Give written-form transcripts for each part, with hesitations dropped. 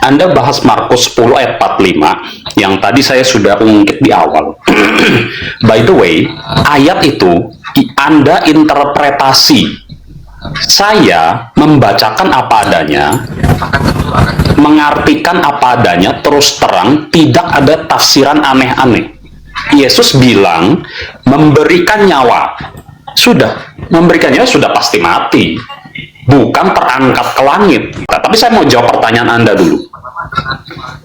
Anda bahas Markus 10 ayat 45 yang tadi saya sudah ungkit di awal. By the way, ayat itu Anda interpretasi. Saya membacakan apa adanya, mengartikan apa adanya, terus terang, tidak ada tafsiran aneh-aneh. Yesus bilang memberikan nyawa. Sudah, memberikan nyawa sudah pasti mati. Bukan terangkat ke langit. Nah, tapi saya mau jawab pertanyaan Anda dulu.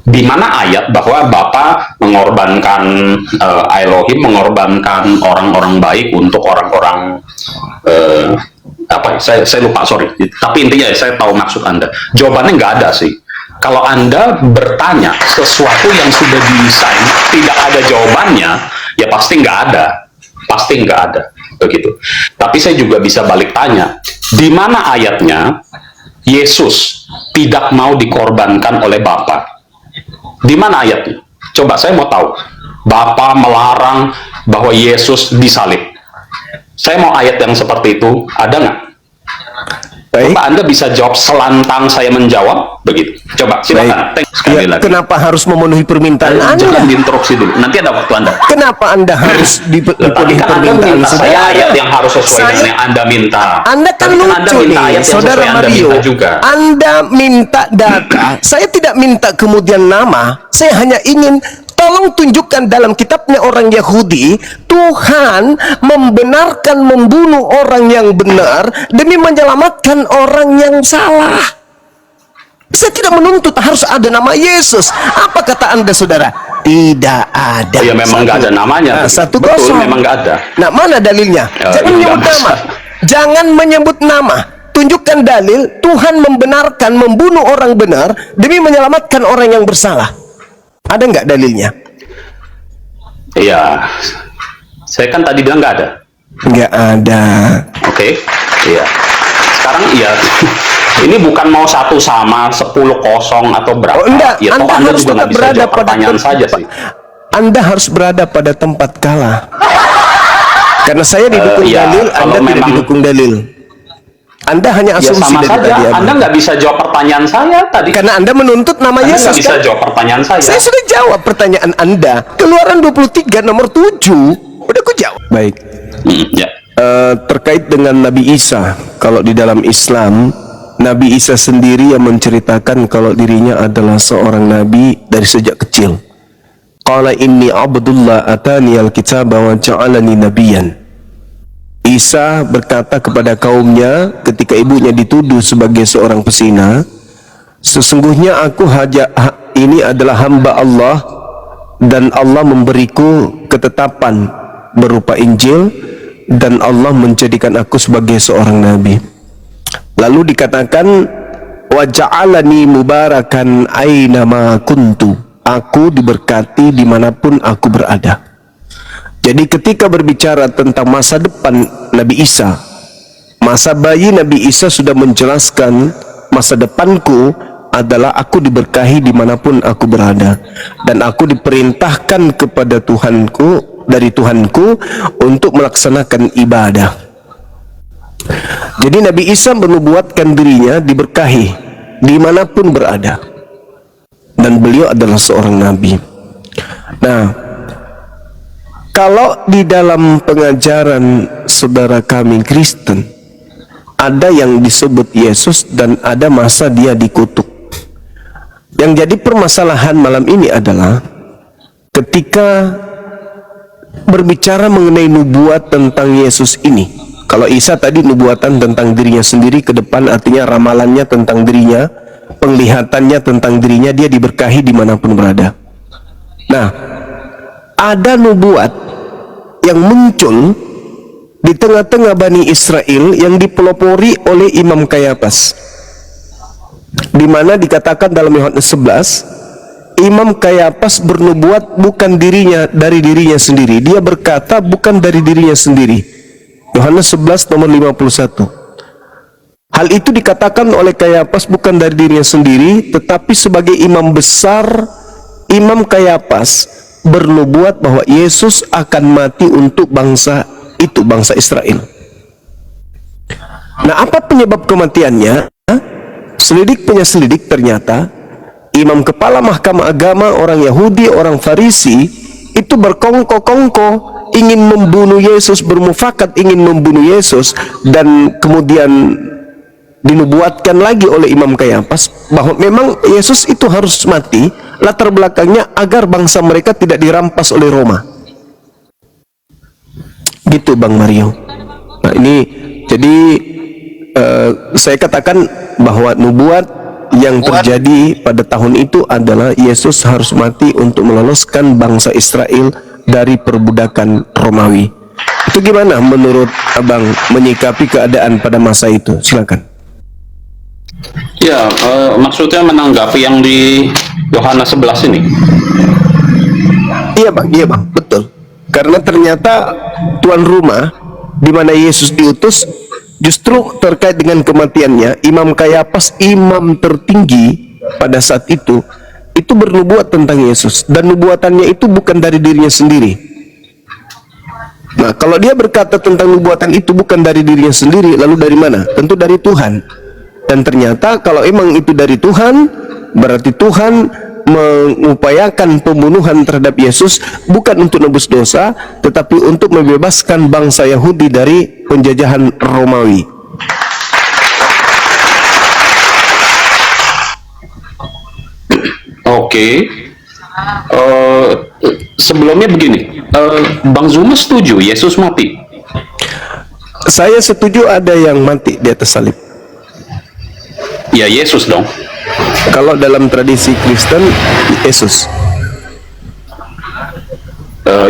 Di mana ayat bahwa Bapa mengorbankan Elohim mengorbankan orang-orang baik untuk orang-orang apa? Saya lupa, sorry. Tapi intinya saya tahu maksud Anda. Jawabannya nggak ada sih. Kalau Anda bertanya sesuatu yang sudah didesain tidak ada jawabannya, ya pasti nggak ada. Pasti nggak ada. Begitu. Tapi saya juga bisa balik tanya, di mana ayatnya Yesus tidak mau dikorbankan oleh Bapa? Di mana ayatnya? Coba saya mau tahu. Bapa melarang bahwa Yesus disalib. Saya mau ayat yang seperti itu, ada nggak? Coba Anda bisa jawab selantang saya menjawab, begitu. Coba, silakan. Sekali lagi. Kenapa harus memenuhi permintaan Anda? Jangan diinterupsi dulu, nanti ada waktu Anda. Kenapa Anda harus dipenuhi permintaan saya ayat yang harus sesuai dengan yang Anda minta. Anda kan lucu nih, Saudara Mario. Anda minta data, saya tidak minta kemudian nama, saya hanya ingin tolong tunjukkan dalam kitabnya orang Yahudi, Tuhan membenarkan membunuh orang yang benar demi menyelamatkan orang yang salah. Saya tidak menuntut harus ada nama Yesus. Apa kata Anda, saudara? Tidak ada. Ya memang nggak ada namanya. Satu betul, kosong. Memang nggak ada. Nah, mana dalilnya? Jangan menyebut nama. Jangan menyebut nama. Tunjukkan dalil Tuhan membenarkan membunuh orang benar demi menyelamatkan orang yang bersalah. Ada nggak dalilnya? Iya, saya kan tadi bilang nggak ada. Nggak ada. Oke, iya. Sekarang iya. Ini bukan mau 1 sama 10 kosong atau berapa. Oh, enggak. Ya, Anda harus juga nggak bisa berada jawab pada pertanyaan saja sih. Anda harus berada pada tempat kalah. Karena saya didukung dalil, Anda tidak didukung dalil. Anda hanya asumsi sama dari saja. tadi. Anda nggak bisa jawab pertanyaan saya tadi. Karena Anda menuntut nama Anda Yesus. nggak bisa kan? jawab pertanyaan saya. Saya sudah jawab pertanyaan Anda. Keluaran 23 nomor 7. Udah aku jawab. Baik. Ya. Terkait dengan Nabi Isa, kalau di dalam Islam, Nabi Isa sendiri yang menceritakan kalau dirinya adalah seorang nabi dari sejak kecil. Qala inni abdullah atani al-kitaba wa ja'alani nabiyan. Isa berkata kepada kaumnya ketika ibunya dituduh sebagai seorang pesina, sesungguhnya aku ini adalah hamba Allah dan Allah memberiku ketetapan berupa Injil dan Allah menjadikan aku sebagai seorang nabi. Lalu dikatakan wa ja'alani mubarakan aina ma kuntu. Aku diberkati dimanapun aku berada. Jadi ketika berbicara tentang masa depan Nabi Isa, masa bayi Nabi Isa sudah menjelaskan masa depanku adalah aku diberkahi dimanapun aku berada, dan aku diperintahkan kepada Tuhanku dari Tuhanku untuk melaksanakan ibadah. Jadi Nabi Isa menubuatkan dirinya diberkahi dimanapun berada, dan beliau adalah seorang nabi. Nah, kalau di dalam pengajaran saudara kami Kristen, ada yang disebut Yesus dan ada masa dia dikutuk. Yang jadi permasalahan malam ini adalah ketika berbicara mengenai nubuat tentang Yesus ini. Kalau Isa tadi nubuatan tentang dirinya sendiri ke depan, artinya ramalannya tentang dirinya, penglihatannya tentang dirinya, dia diberkahi dimanapun berada. Nah, ada nubuat yang muncul di tengah-tengah Bani Israel yang dipelopori oleh Imam Kayafas, di mana dikatakan dalam Yohanes 11, Imam Kayafas bernubuat bukan dari dirinya sendiri. Dia berkata bukan dari dirinya sendiri. Yohanes 11 nomor 51. Hal itu dikatakan oleh Kayafas bukan dari dirinya sendiri, tetapi sebagai imam besar, Imam Kayafas bernubuat bahwa Yesus akan mati untuk bangsa itu, bangsa Israel. Nah, apa penyebab kematiannya? Selidik penyelidik ternyata imam kepala mahkamah agama, orang Yahudi, orang Farisi itu berkongko-kongko ingin membunuh Yesus, bermufakat ingin membunuh Yesus, dan kemudian dinubuatkan lagi oleh Imam Kayafas bahwa memang Yesus itu harus mati, latar belakangnya agar bangsa mereka tidak dirampas oleh Roma. Gitu Bang Mario. Nah ini jadi saya katakan bahwa nubuat yang terjadi pada tahun itu adalah Yesus harus mati untuk meloloskan bangsa Israel dari perbudakan Romawi. Itu gimana menurut Abang menyikapi keadaan pada masa itu? Silakan. Ya, maksudnya menanggapi yang di Yohanes 11 ini. Iya bang, betul. Karena ternyata tuan rumah di mana Yesus diutus justru terkait dengan kematiannya, Imam Kayafas, imam tertinggi pada saat itu bernubuat tentang Yesus, dan nubuatannya itu bukan dari dirinya sendiri. Nah, kalau dia berkata tentang nubuatan itu bukan dari dirinya sendiri, lalu dari mana? Tentu dari Tuhan. Dan ternyata kalau emang itu dari Tuhan, berarti Tuhan mengupayakan pembunuhan terhadap Yesus bukan untuk nebus dosa, tetapi untuk membebaskan bangsa Yahudi dari penjajahan Romawi. Oke. Sebelumnya begini, Bang Zuma setuju Yesus mati? Saya setuju ada yang mati di atas salib. Ya, Yesus dong. Kalau dalam tradisi Kristen, Yesus.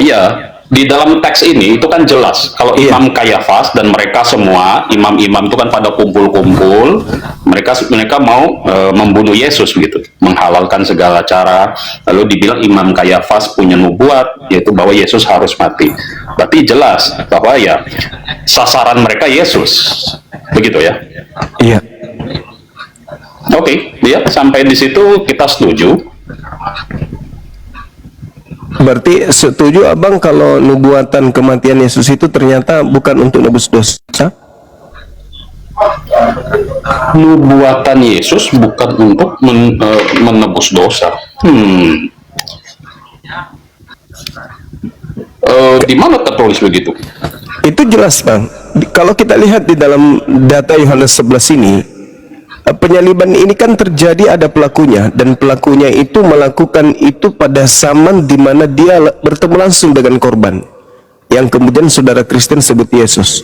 Ya, di dalam teks ini itu kan jelas kalau Imam Kayafas dan mereka semua imam-imam itu kan pada kumpul-kumpul, mereka mau membunuh Yesus gitu, menghalalkan segala cara. Lalu dibilang Imam Kayafas punya nubuat, yaitu bahwa Yesus harus mati. Berarti jelas bahwa ya sasaran mereka Yesus, begitu ya? Iya. Oke, ya sampai di situ kita setuju. Berarti setuju Abang kalau nubuatan kematian Yesus itu ternyata bukan untuk nebus dosa? Nubuatan Yesus bukan untuk menebus dosa. Di mana tertulis begitu? Itu jelas Bang. Kalau kita lihat di dalam data Yohanes 11 ini, penyaliban ini kan terjadi, ada pelakunya, dan pelakunya itu melakukan itu pada zaman di mana dia bertemu langsung dengan korban yang kemudian saudara Kristen sebut Yesus.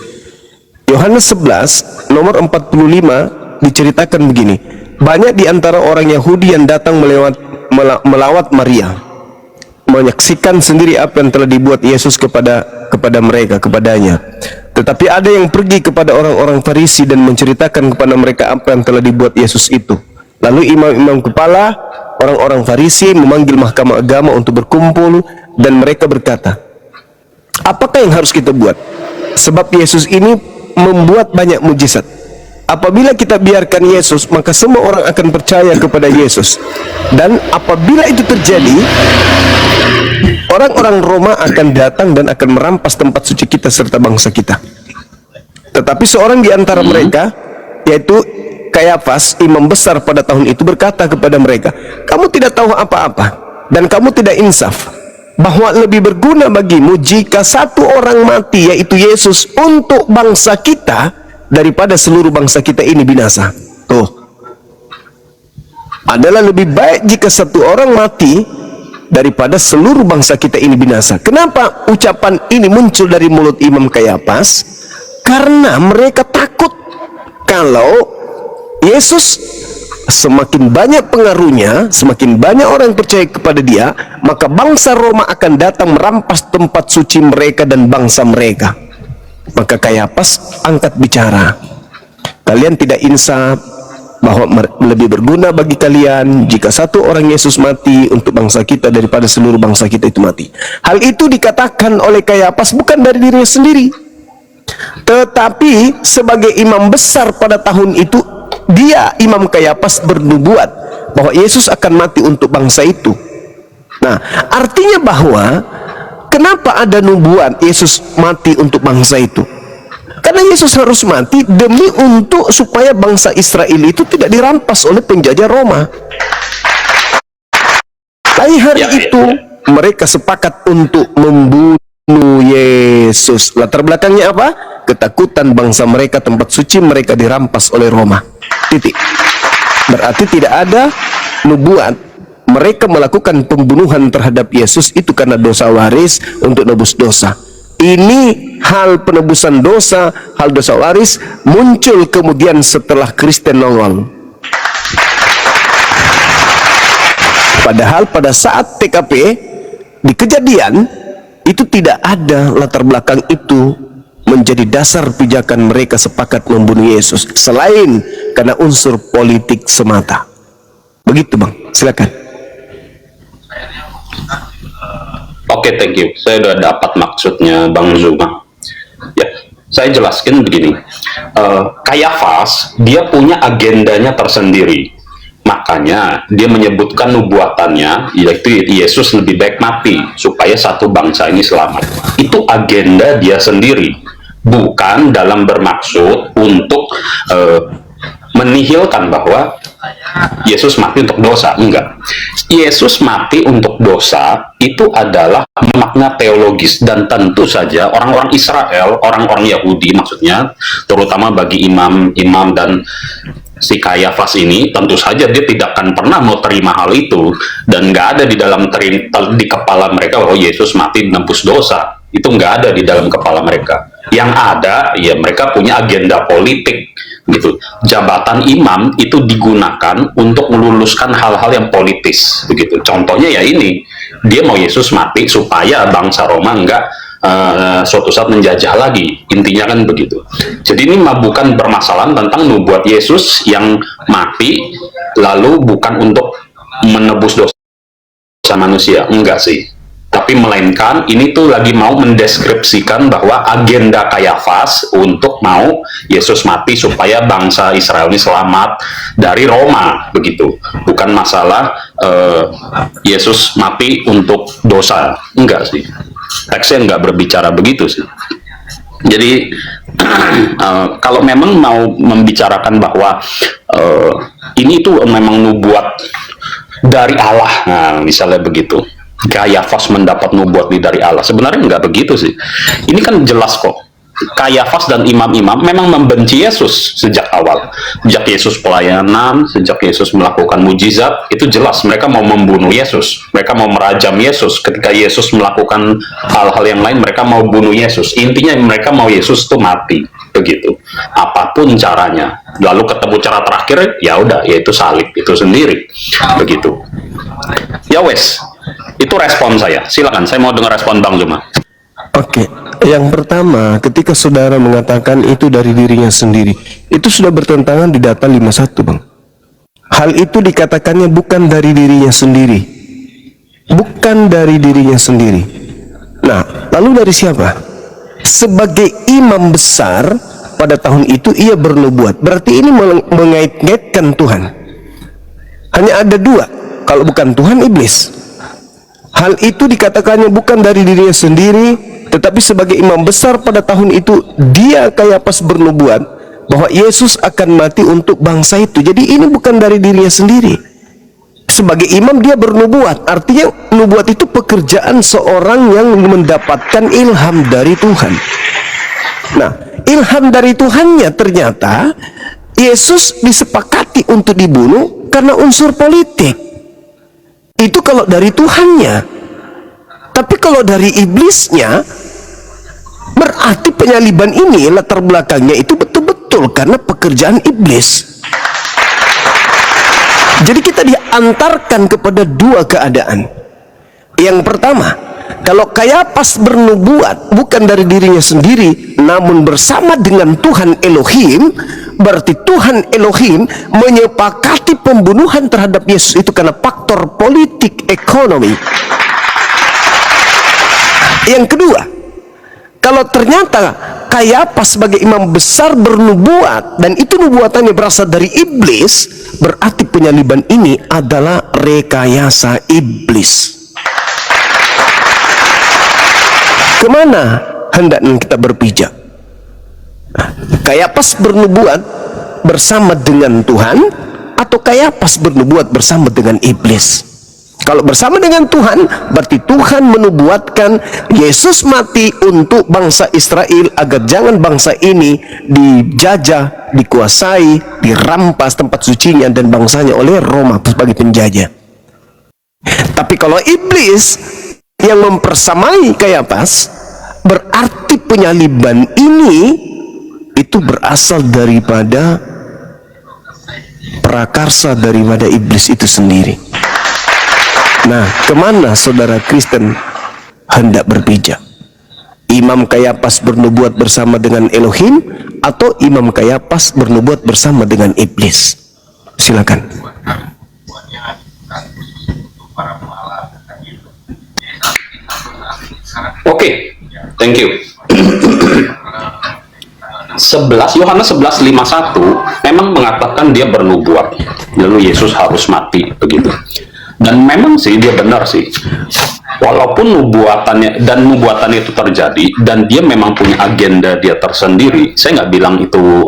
Yohanes 11 nomor 45 diceritakan begini: banyak di antara orang Yahudi yang datang melawat Maria, menyaksikan sendiri apa yang telah dibuat Yesus kepadanya. Tetapi ada yang pergi kepada orang-orang Farisi dan menceritakan kepada mereka apa yang telah dibuat Yesus itu. Lalu imam-imam kepala, orang-orang Farisi memanggil mahkamah agama untuk berkumpul, dan mereka berkata, apakah yang harus kita buat? Sebab Yesus ini membuat banyak mujizat. Apabila kita biarkan Yesus, maka semua orang akan percaya kepada Yesus. Dan apabila itu terjadi, orang-orang Roma akan datang dan akan merampas tempat suci kita serta bangsa kita. Tetapi seorang di antara mereka, yaitu Kayafas, imam besar pada tahun itu, berkata kepada mereka, kamu tidak tahu apa-apa dan kamu tidak insaf, bahwa lebih berguna bagimu jika satu orang mati, yaitu Yesus, untuk bangsa kita daripada seluruh bangsa kita ini binasa. Tuh, adalah lebih baik jika satu orang mati daripada seluruh bangsa kita ini binasa. Kenapa ucapan ini muncul dari mulut Imam Kayafas? Karena mereka takut kalau Yesus semakin banyak pengaruhnya, semakin banyak orang yang percaya kepada dia, maka bangsa Roma akan datang merampas tempat suci mereka dan bangsa mereka. Maka Kayafas angkat bicara, kalian tidak insaf, bahwa lebih berguna bagi kalian jika satu orang Yesus mati untuk bangsa kita daripada seluruh bangsa kita itu mati. Hal itu dikatakan oleh Kayafas bukan dari dirinya sendiri, tetapi sebagai imam besar pada tahun itu, dia Imam Kayafas bernubuat bahwa Yesus akan mati untuk bangsa itu. Nah, artinya bahwa kenapa ada nubuat Yesus mati untuk bangsa itu? Karena Yesus harus mati demi supaya bangsa Israel itu tidak dirampas oleh penjajah Roma. Hari Ya, itu mereka sepakat untuk membunuh Yesus. Latar belakangnya apa? Ketakutan bangsa mereka, tempat suci mereka dirampas oleh Roma. Titik. Berarti tidak ada nubuat. Mereka melakukan pembunuhan terhadap Yesus itu karena dosa waris untuk nebus dosa. Ini hal penebusan dosa, hal dosa waris muncul kemudian setelah Kristen nongol. Padahal pada saat TKP di kejadian itu tidak ada latar belakang itu menjadi dasar pijakan mereka sepakat membunuh Yesus selain karena unsur politik semata. Begitu Bang, silakan. Oke, thank you. Saya sudah dapat maksudnya Bang Zuma. Ya, saya jelaskan begini. Kayafas, dia punya agendanya tersendiri. Makanya dia menyebutkan nubuatannya, yaitu Yesus lebih baik mati supaya satu bangsa ini selamat. Itu agenda dia sendiri, bukan dalam bermaksud untuk menihilkan bahwa Yesus mati untuk dosa. Enggak. Yesus mati untuk dosa itu adalah makna teologis, dan tentu saja orang-orang Israel, orang-orang Yahudi maksudnya, terutama bagi imam-imam dan si Kayafas ini, tentu saja dia tidak akan pernah mau terima hal itu, dan nggak ada di dalam di kepala mereka bahwa Yesus mati menembus dosa. Itu nggak ada di dalam kepala mereka. Yang ada, ya mereka punya agenda politik gitu. Jabatan imam itu digunakan untuk meluluskan hal-hal yang politis begitu. Contohnya ya ini, dia mau Yesus mati supaya bangsa Roma nggak suatu saat menjajah lagi, intinya kan begitu. Jadi ini bukan permasalahan tentang nubuat Yesus yang mati lalu bukan untuk menebus dosa manusia, enggak sih, tapi melainkan ini tuh lagi mau mendeskripsikan bahwa agenda Kayafas untuk mau Yesus mati supaya bangsa Israel ini selamat dari Roma begitu, bukan masalah Yesus mati untuk dosa, enggak sih. Teksnya nggak berbicara begitu sih. Jadi kalau memang mau membicarakan bahwa ini tuh memang nubuat dari Allah, nah misalnya begitu, Kayafas mendapat nubuat dari Allah, sebenarnya nggak begitu sih. Ini kan jelas kok, Kayafas dan imam-imam memang membenci Yesus sejak awal. Sejak Yesus pelayanan, sejak Yesus melakukan mujizat, itu jelas mereka mau membunuh Yesus. Mereka mau merajam Yesus. Ketika Yesus melakukan hal-hal yang lain, mereka mau bunuh Yesus. Intinya mereka mau Yesus itu mati, begitu. Apapun caranya. Lalu ketemu cara terakhir, ya udah, yaitu salib itu sendiri, begitu. Ya wes, itu respon saya. Silakan, saya mau dengar respon Bang Zuma. Oke, yang pertama, ketika saudara mengatakan itu dari dirinya sendiri, itu sudah bertentangan di data 51, Bang. Hal itu dikatakannya bukan dari dirinya sendiri. Bukan dari dirinya sendiri. Nah, lalu dari siapa? Sebagai imam besar pada tahun itu ia bernubuat. Berarti ini mengait-ngaitkan Tuhan. Hanya ada dua, kalau bukan Tuhan, iblis. Hal itu dikatakannya bukan dari dirinya sendiri, tetapi sebagai imam besar pada tahun itu, dia Kayafas bernubuat bahwa Yesus akan mati untuk bangsa itu. Jadi ini bukan dari dirinya sendiri. Sebagai imam dia bernubuat, artinya nubuat itu pekerjaan seorang yang mendapatkan ilham dari Tuhan. Nah, ilham dari Tuhannya ternyata Yesus disepakati untuk dibunuh karena unsur politik. Itu kalau dari Tuhannya. Tapi kalau dari iblisnya, berarti penyaliban ini latar belakangnya itu betul-betul karena pekerjaan iblis. Jadi kita diantarkan kepada dua keadaan. Yang pertama, kalau Kayafas bernubuat bukan dari dirinya sendiri, namun bersama dengan Tuhan Elohim, berarti Tuhan Elohim menyepakati pembunuhan terhadap Yesus itu karena faktor politik ekonomi. Yang kedua, kalau ternyata Kayafas sebagai imam besar bernubuat dan itu nubuatannya berasal dari iblis, berarti penyaliban ini adalah rekayasa iblis. Kemana hendaknya kita berpijak? Kayafas bernubuat bersama dengan Tuhan atau Kayafas bernubuat bersama dengan iblis? Kalau bersama dengan Tuhan, berarti Tuhan menubuatkan Yesus mati untuk bangsa Israel agar jangan bangsa ini dijajah, dikuasai, dirampas tempat sucinya dan bangsanya oleh Roma sebagai penjajah. Tapi kalau iblis yang mempersamai Kayafas, berarti penyaliban ini itu berasal daripada prakarsa daripada iblis itu sendiri. Nah, kemana saudara Kristen hendak berpijak? Imam Kayafas bernubuat bersama dengan Elohim atau Imam Kayafas bernubuat bersama dengan iblis? Silakan. Oke, thank you. 11 Yohanes 11:51 memang mengatakan dia bernubuat, lalu Yesus harus mati begitu. Dan memang sih dia benar sih. Walaupun nubuatannya itu terjadi dan dia memang punya agenda dia tersendiri. Saya nggak bilang itu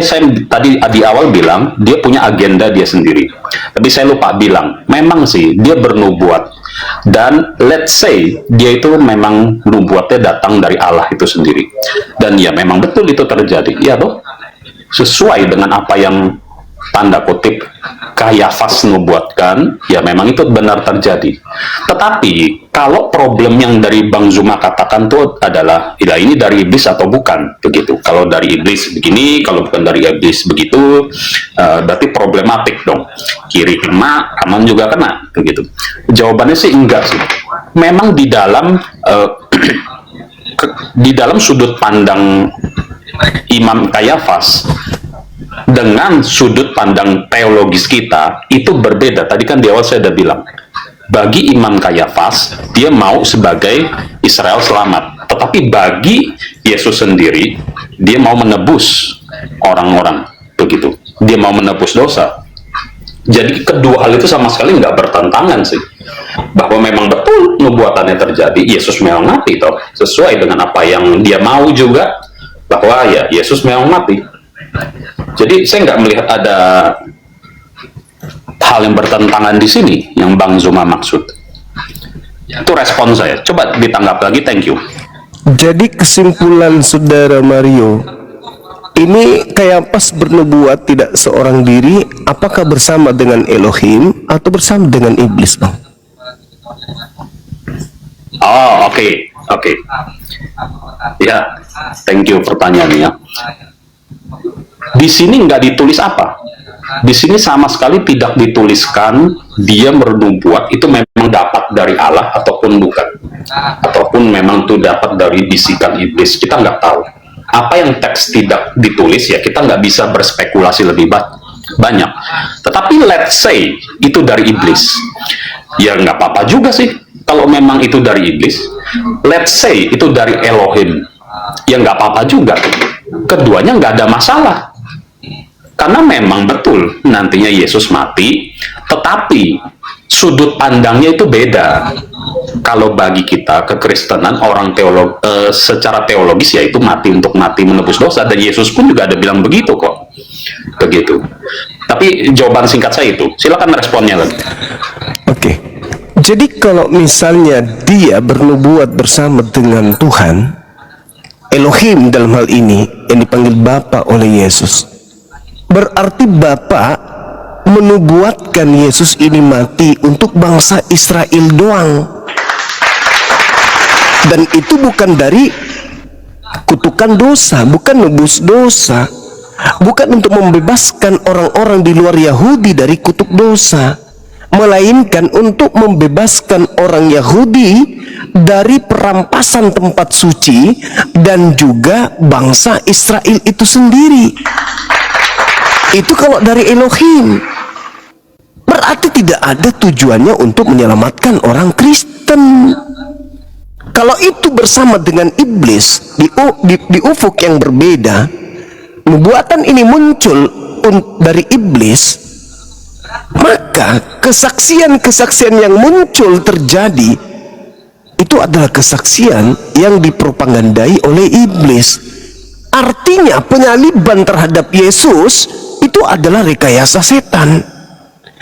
saya tadi di awal bilang dia punya agenda dia sendiri. Tapi saya lupa bilang, memang sih dia bernubuat. Dan let's say dia itu memang nubuatnya datang dari Allah itu sendiri. Dan ya memang betul itu terjadi. Ya toh? Sesuai dengan apa yang tanda kutip Kayafas nubuatkan, ya memang itu benar terjadi. Tetapi kalau problem yang dari Bang Zuma katakan itu adalah, ya ini dari iblis atau bukan begitu. Kalau dari iblis begini, kalau bukan dari iblis begitu, berarti problematik dong. Kiri kena, kanan juga kena begitu. Jawabannya sih enggak sih. Memang di dalam di dalam sudut pandang Imam Kayafas dengan sudut pandang teologis kita itu berbeda. Tadi kan di awal saya sudah bilang, bagi Imam Kayafas dia mau sebagai Israel selamat, tetapi bagi Yesus sendiri dia mau menebus orang-orang begitu, dia mau menebus dosa. Jadi kedua hal itu sama sekali nggak bertentangan sih, bahwa memang betul nubuatannya terjadi, Yesus memang mati toh, sesuai dengan apa yang dia mau juga, bahwa ya Yesus memang mati. Jadi saya nggak melihat ada hal yang bertentangan di sini yang Bang Zuma maksud. Itu respon saya. Coba ditanggap lagi, thank you. Jadi kesimpulan saudara Mario, ini Kayafas bernubuat tidak seorang diri, apakah bersama dengan Elohim atau bersama dengan iblis, Bang? Oh, oke. Ya, thank you pertanyaannya. Di sini nggak ditulis apa. Di sini sama sekali tidak dituliskan dia bernubuat itu memang dapat dari Allah ataupun bukan, ataupun memang itu dapat dari bisikan iblis. Kita nggak tahu. Apa yang teks tidak ditulis ya kita nggak bisa berspekulasi lebih banyak. Tetapi let's say itu dari iblis, ya nggak apa-apa juga sih. Kalau memang itu dari iblis, let's say itu dari Elohim, ya nggak apa-apa juga. Keduanya nggak ada masalah. Karena memang betul nantinya Yesus mati, tetapi sudut pandangnya itu beda. Kalau bagi kita kekristenan orang secara teologis yaitu mati untuk mati menebus dosa, dan Yesus pun juga ada bilang begitu kok. Begitu. Tapi jawaban singkat saya itu. Silakan responnya lagi. Oke. Jadi kalau misalnya dia bernubuat bersama dengan Tuhan, Elohim dalam hal ini yang dipanggil Bapa oleh Yesus, berarti Bapa menubuatkan Yesus ini mati untuk bangsa Israel doang. Dan itu bukan dari kutukan dosa, bukan nebus dosa, bukan untuk membebaskan orang-orang di luar Yahudi dari kutuk dosa, melainkan untuk membebaskan orang Yahudi dari perampasan tempat suci dan juga bangsa Israel itu sendiri. Itu kalau dari Elohim, berarti tidak ada tujuannya untuk menyelamatkan orang Kristen. Kalau itu bersama dengan iblis di ufuk yang berbeda, nubuatan ini muncul dari iblis, maka kesaksian-kesaksian yang muncul terjadi itu adalah kesaksian yang dipropagandai oleh iblis. Artinya penyaliban terhadap Yesus itu adalah rekayasa setan.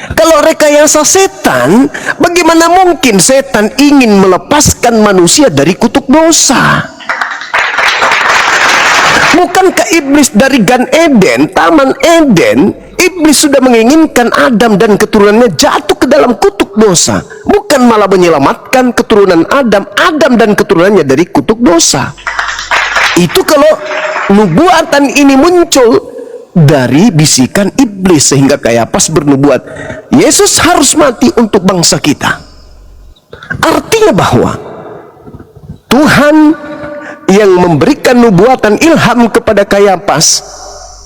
Kalau rekayasa setan, bagaimana mungkin setan ingin melepaskan manusia dari kutuk dosa? Bukankah iblis dari Gan Eden, Taman Eden, iblis sudah menginginkan Adam dan keturunannya jatuh ke dalam kutuk dosa, bukan malah menyelamatkan keturunan Adam, Adam dan keturunannya dari kutuk dosa. Itu kalau nubuatan ini muncul dari bisikan iblis, sehingga Kayapas bernubuat Yesus harus mati untuk bangsa kita. Artinya bahwa Tuhan yang memberikan nubuatan ilham kepada Kayapas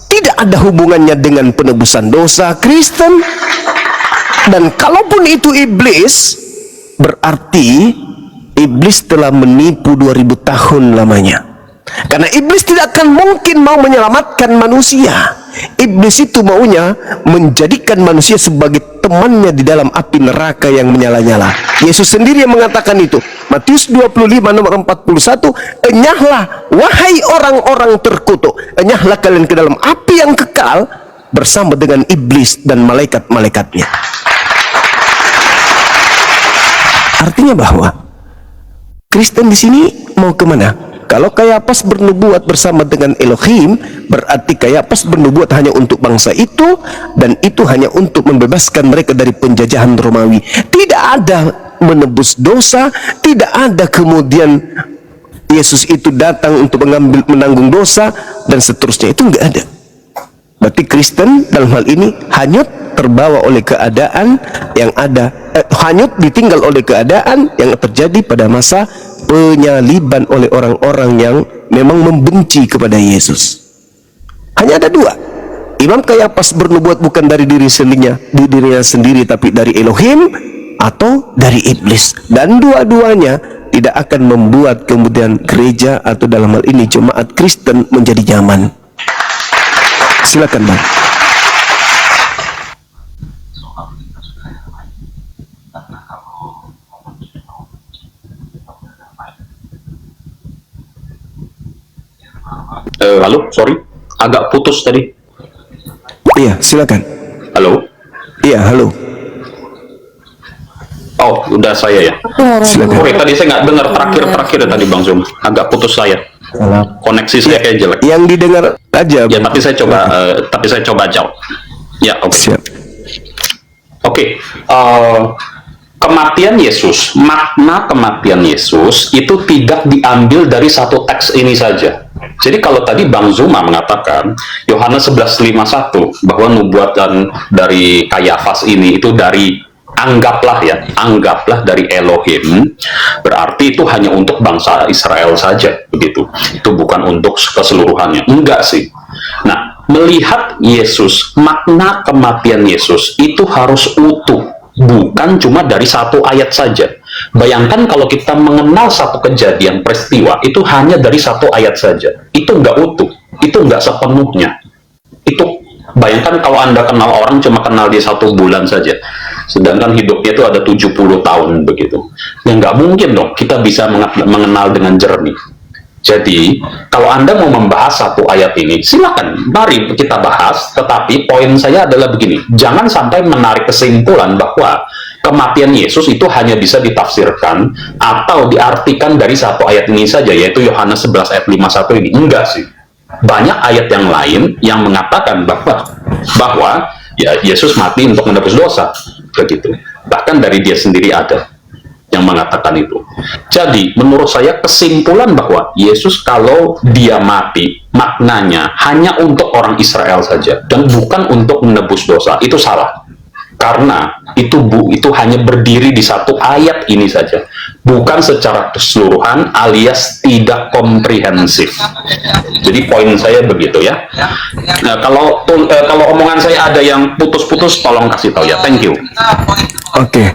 tidak ada hubungannya dengan penebusan dosa Kristen. Dan kalaupun itu iblis, berarti iblis telah menipu 2000 tahun lamanya. Karena iblis tidak akan mungkin mau menyelamatkan manusia. Iblis itu maunya menjadikan manusia sebagai temannya di dalam api neraka yang menyala-nyala. Yesus sendiri yang mengatakan itu. Matius 25 nomor 41, enyahlah wahai orang-orang terkutuk, enyahlah kalian ke dalam api yang kekal bersama dengan iblis dan malaikat-malaikatnya. Artinya bahwa Kristen di sini mau kemana? Kalau Kayapas bernubuat bersama dengan Elohim, berarti Kayapas bernubuat hanya untuk bangsa itu, dan itu hanya untuk membebaskan mereka dari penjajahan Romawi. Tidak ada menebus dosa, tidak ada kemudian Yesus itu datang untuk menanggung dosa dan seterusnya. Itu enggak ada. Berarti Kristen dalam hal ini hanyut terbawa oleh keadaan yang ada, hanyut ditinggal oleh keadaan yang terjadi pada masa penyaliban oleh orang-orang yang memang membenci kepada Yesus. Hanya ada dua. Imam Kayapas bernubuat bukan dari dirinya sendiri, tapi dari Elohim atau dari iblis. Dan dua-duanya tidak akan membuat kemudian gereja atau dalam hal ini jemaat Kristen menjadi nyaman. Silakan Bang. Halo, sorry, agak putus tadi. Iya, silakan. Halo. Iya, halo. Oh, udah saya ya. Silakan. Oke, tadi saya nggak dengar terakhir tadi Bang Zum, agak putus saya. Koneksi saya kayak jelek. Yang didengar aja. Ya, tapi saya coba jawab. Ya, oke. Siap. Oke, kematian Yesus, makna kematian Yesus itu tidak diambil dari satu teks ini saja. Jadi kalau tadi Bang Zuma mengatakan Yohanes 11:51 bahwa nubuatan dari Kayafas ini itu dari, anggaplah dari Elohim, berarti itu hanya untuk bangsa Israel saja, begitu. Itu bukan untuk keseluruhannya. Enggak sih. Nah, melihat Yesus, makna kematian Yesus itu harus utuh, bukan cuma dari satu ayat saja. Bayangkan kalau kita mengenal satu kejadian peristiwa itu hanya dari satu ayat saja, itu nggak utuh, itu nggak sepenuhnya. Itu bayangkan kalau Anda kenal orang cuma kenal dia 1 bulan saja, sedangkan hidupnya itu ada 70 tahun begitu. Ya nggak mungkin dong kita bisa mengenal dengan jernih. Jadi, kalau Anda mau membahas satu ayat ini, silakan, mari kita bahas. Tetapi poin saya adalah begini, jangan sampai menarik kesimpulan bahwa kematian Yesus itu hanya bisa ditafsirkan atau diartikan dari satu ayat ini saja, yaitu Yohanes 11 ayat 51 ini. Enggak sih. Banyak ayat yang lain yang mengatakan bahwa ya Yesus mati untuk menebus dosa, begitu. Bahkan dari dia sendiri ada yang mengatakan itu. Jadi, menurut saya kesimpulan bahwa Yesus kalau dia mati, maknanya hanya untuk orang Israel saja dan bukan untuk menebus dosa, itu salah. Karena itu hanya berdiri di satu ayat ini saja, bukan secara keseluruhan alias tidak komprehensif. Jadi poin saya begitu ya. Nah, kalau omongan saya ada yang putus-putus, tolong kasih tahu ya. Thank you. Oke.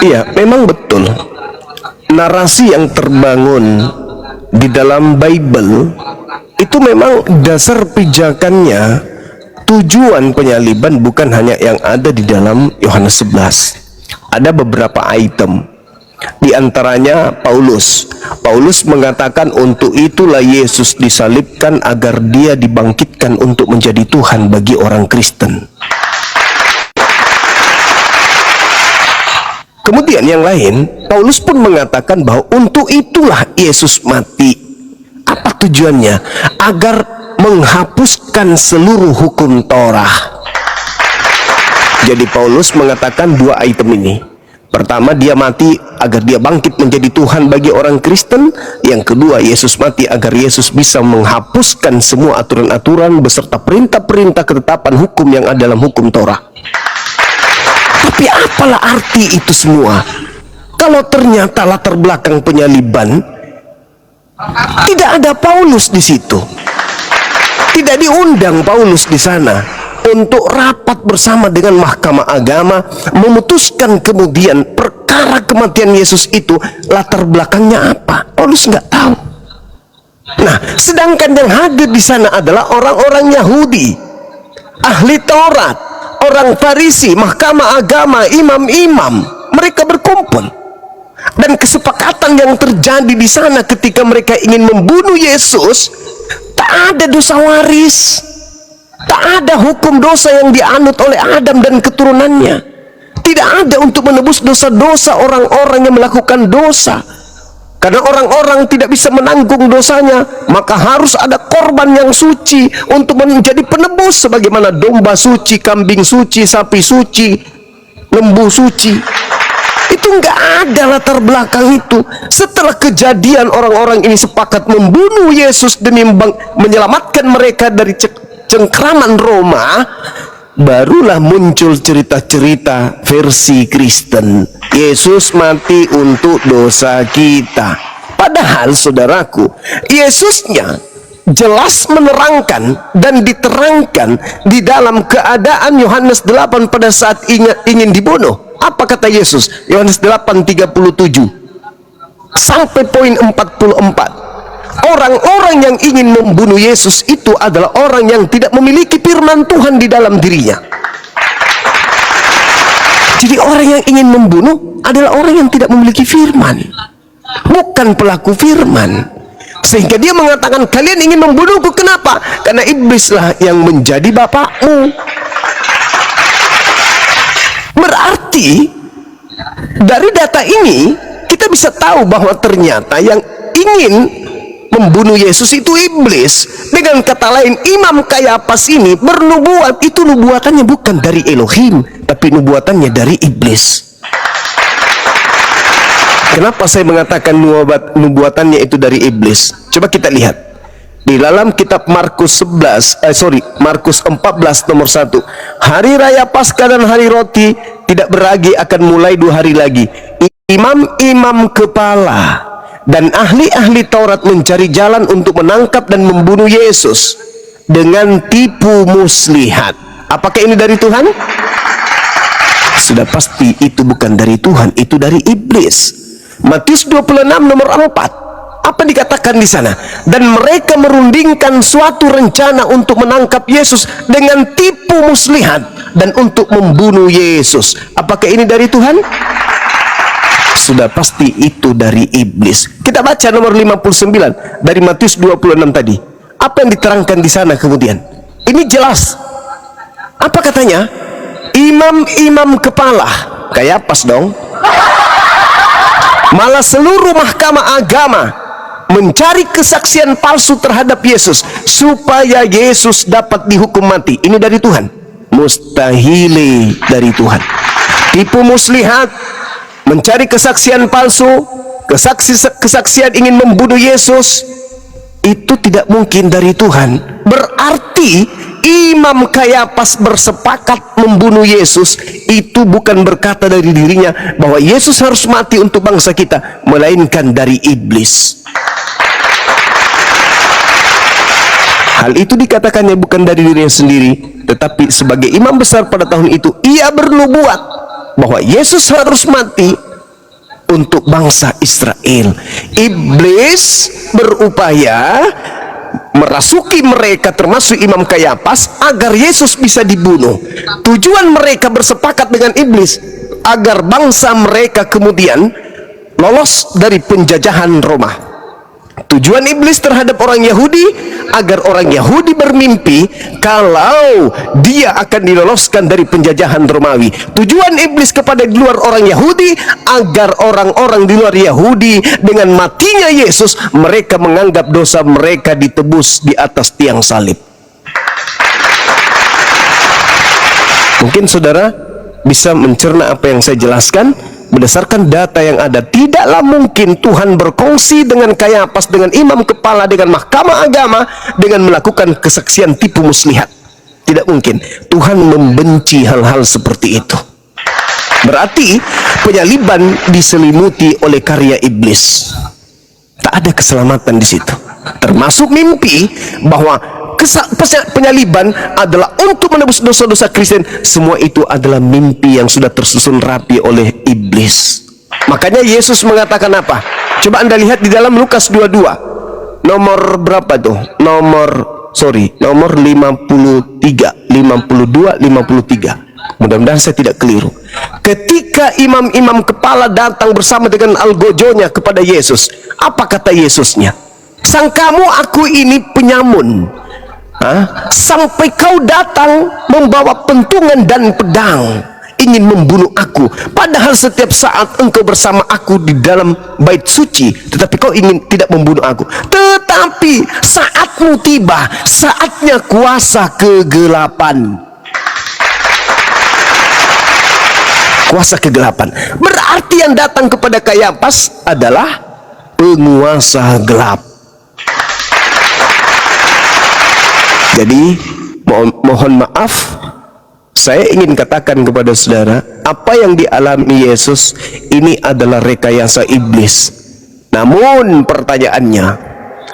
Iya, memang betul. Narasi yang terbangun di dalam Bible itu memang dasar pijakannya, tujuan penyaliban bukan hanya yang ada di dalam Yohanes 11. Ada beberapa item. Di antaranya Paulus mengatakan untuk itulah Yesus disalibkan agar dia dibangkitkan untuk menjadi Tuhan bagi orang Kristen. kemudian yang lain, Paulus pun mengatakan bahwa untuk itulah Yesus mati. Apa tujuannya? Agar menghapuskan seluruh hukum Torah. Jadi Paulus mengatakan dua item ini. Pertama, dia mati agar dia bangkit menjadi Tuhan bagi orang Kristen. Yang kedua, Yesus mati agar Yesus bisa menghapuskan semua aturan-aturan beserta perintah-perintah ketetapan hukum yang ada dalam hukum Torah. Tapi apalah arti itu semua kalau ternyata latar belakang penyaliban tidak ada Paulus di situ? Tidak diundang Paulus di sana untuk rapat bersama dengan Mahkamah Agama, memutuskan kemudian perkara kematian Yesus itu latar belakangnya apa. Paulus nggak tahu. Nah, sedangkan yang hadir di sana adalah orang-orang Yahudi, ahli Taurat, orang Farisi, Mahkamah Agama, imam-imam. Mereka berkumpul, dan kesepakatan yang terjadi di sana ketika mereka ingin membunuh Yesus, tak ada dosa waris. Tak ada hukum dosa yang dianut oleh Adam dan keturunannya. Tidak ada untuk menebus dosa-dosa orang-orang yang melakukan dosa. Karena orang-orang tidak bisa menanggung dosanya, maka harus ada korban yang suci untuk menjadi penebus, sebagaimana domba suci, kambing suci, sapi suci, lembu suci. Itu nggak ada latar belakang itu. Setelah kejadian orang-orang ini sepakat membunuh Yesus demi menyelamatkan mereka dari cengkraman Roma, barulah muncul cerita-cerita versi Kristen. Yesus mati untuk dosa kita. Padahal saudaraku, Yesusnya jelas menerangkan dan diterangkan di dalam keadaan Yohanes 8 pada saat ingin dibunuh. Apa kata Yesus? Yohanes 8:37 sampai poin 44. Orang-orang yang ingin membunuh Yesus itu adalah orang yang tidak memiliki firman Tuhan di dalam dirinya. Jadi orang yang ingin membunuh adalah orang yang tidak memiliki firman, bukan pelaku firman. Sehingga dia mengatakan, kalian ingin membunuhku, kenapa? Karena iblislah yang menjadi bapakmu. Berarti dari data ini kita bisa tahu bahwa ternyata yang ingin membunuh Yesus itu iblis. Dengan kata lain, Imam Kayafas ini bernubuat, itu nubuatannya bukan dari Elohim, tapi nubuatannya dari iblis. Kenapa saya mengatakan nubuatannya itu dari iblis? Coba kita lihat di dalam kitab Markus 14 nomor 1. Hari raya Paskah dan hari roti tidak beragi akan mulai 2 hari lagi. Imam-imam kepala dan ahli-ahli Taurat mencari jalan untuk menangkap dan membunuh Yesus dengan tipu muslihat. Apakah ini dari Tuhan? Sudah pasti itu bukan dari Tuhan, itu dari iblis. Matius 26 nomor 4. Apa dikatakan di sana? Dan mereka merundingkan suatu rencana untuk menangkap Yesus dengan tipu muslihat dan untuk membunuh Yesus. Apakah ini dari Tuhan? Sudah pasti itu dari iblis. Kita baca nomor 59 dari Matius 26 tadi. Apa yang diterangkan di sana kemudian? Ini jelas. Apa katanya? Imam-imam kepala, Kayafas dong. Malah seluruh mahkamah agama mencari kesaksian palsu terhadap Yesus supaya Yesus dapat dihukum mati. Ini dari Tuhan? Mustahil dari Tuhan. Tipu muslihat, mencari kesaksian palsu, kesaksian ingin membunuh Yesus, itu tidak mungkin dari Tuhan. Berarti Imam Kayafas bersepakat membunuh Yesus itu bukan berkata dari dirinya bahwa Yesus harus mati untuk bangsa kita, melainkan dari iblis. Hal itu dikatakannya bukan dari dirinya sendiri, tetapi sebagai imam besar pada tahun itu, ia bernubuat bahwa Yesus harus mati untuk bangsa Israel. Iblis berupaya merasuki mereka, termasuk Imam Kayafas, agar Yesus bisa dibunuh. Tujuan mereka bersepakat dengan iblis agar bangsa mereka kemudian lolos dari penjajahan Roma. Tujuan iblis terhadap orang Yahudi agar orang Yahudi bermimpi kalau dia akan diloloskan dari penjajahan Romawi. Tujuan iblis kepada di luar orang Yahudi agar orang-orang di luar Yahudi dengan matinya Yesus, mereka menganggap dosa mereka ditebus di atas tiang salib. Mungkin saudara bisa mencerna apa yang saya jelaskan. Berdasarkan data yang ada, tidaklah mungkin Tuhan berkongsi dengan Kayafas, dengan imam kepala, dengan mahkamah agama, dengan melakukan kesaksian tipu muslihat. Tidak mungkin. Tuhan membenci hal-hal seperti itu. Berarti penyaliban diselimuti oleh karya iblis. Tak ada keselamatan di situ. Termasuk mimpi bahwa penyaliban adalah untuk menebus dosa-dosa Kristen. Semua itu adalah mimpi yang sudah tersusun rapi oleh iblis. Makanya Yesus mengatakan apa? Coba Anda lihat di dalam Lukas 22. Nomor berapa tuh? Nomor 52, 53. Mudah-mudahan saya tidak keliru. Ketika imam-imam kepala datang bersama dengan algojonya kepada Yesus, apa kata Yesusnya? Sangkamu aku ini penyamun, sampai kau datang membawa pentungan dan pedang, ingin membunuh aku, padahal setiap saat engkau bersama aku di dalam bait suci, tetapi kau ingin tidak membunuh aku. Tetapi saatmu tiba, saatnya kuasa kegelapan. Kuasa kegelapan berarti yang datang kepada Kayafas adalah penguasa gelap. Jadi mohon maaf, saya ingin katakan kepada saudara, apa yang dialami Yesus ini adalah rekayasa iblis. Namun pertanyaannya,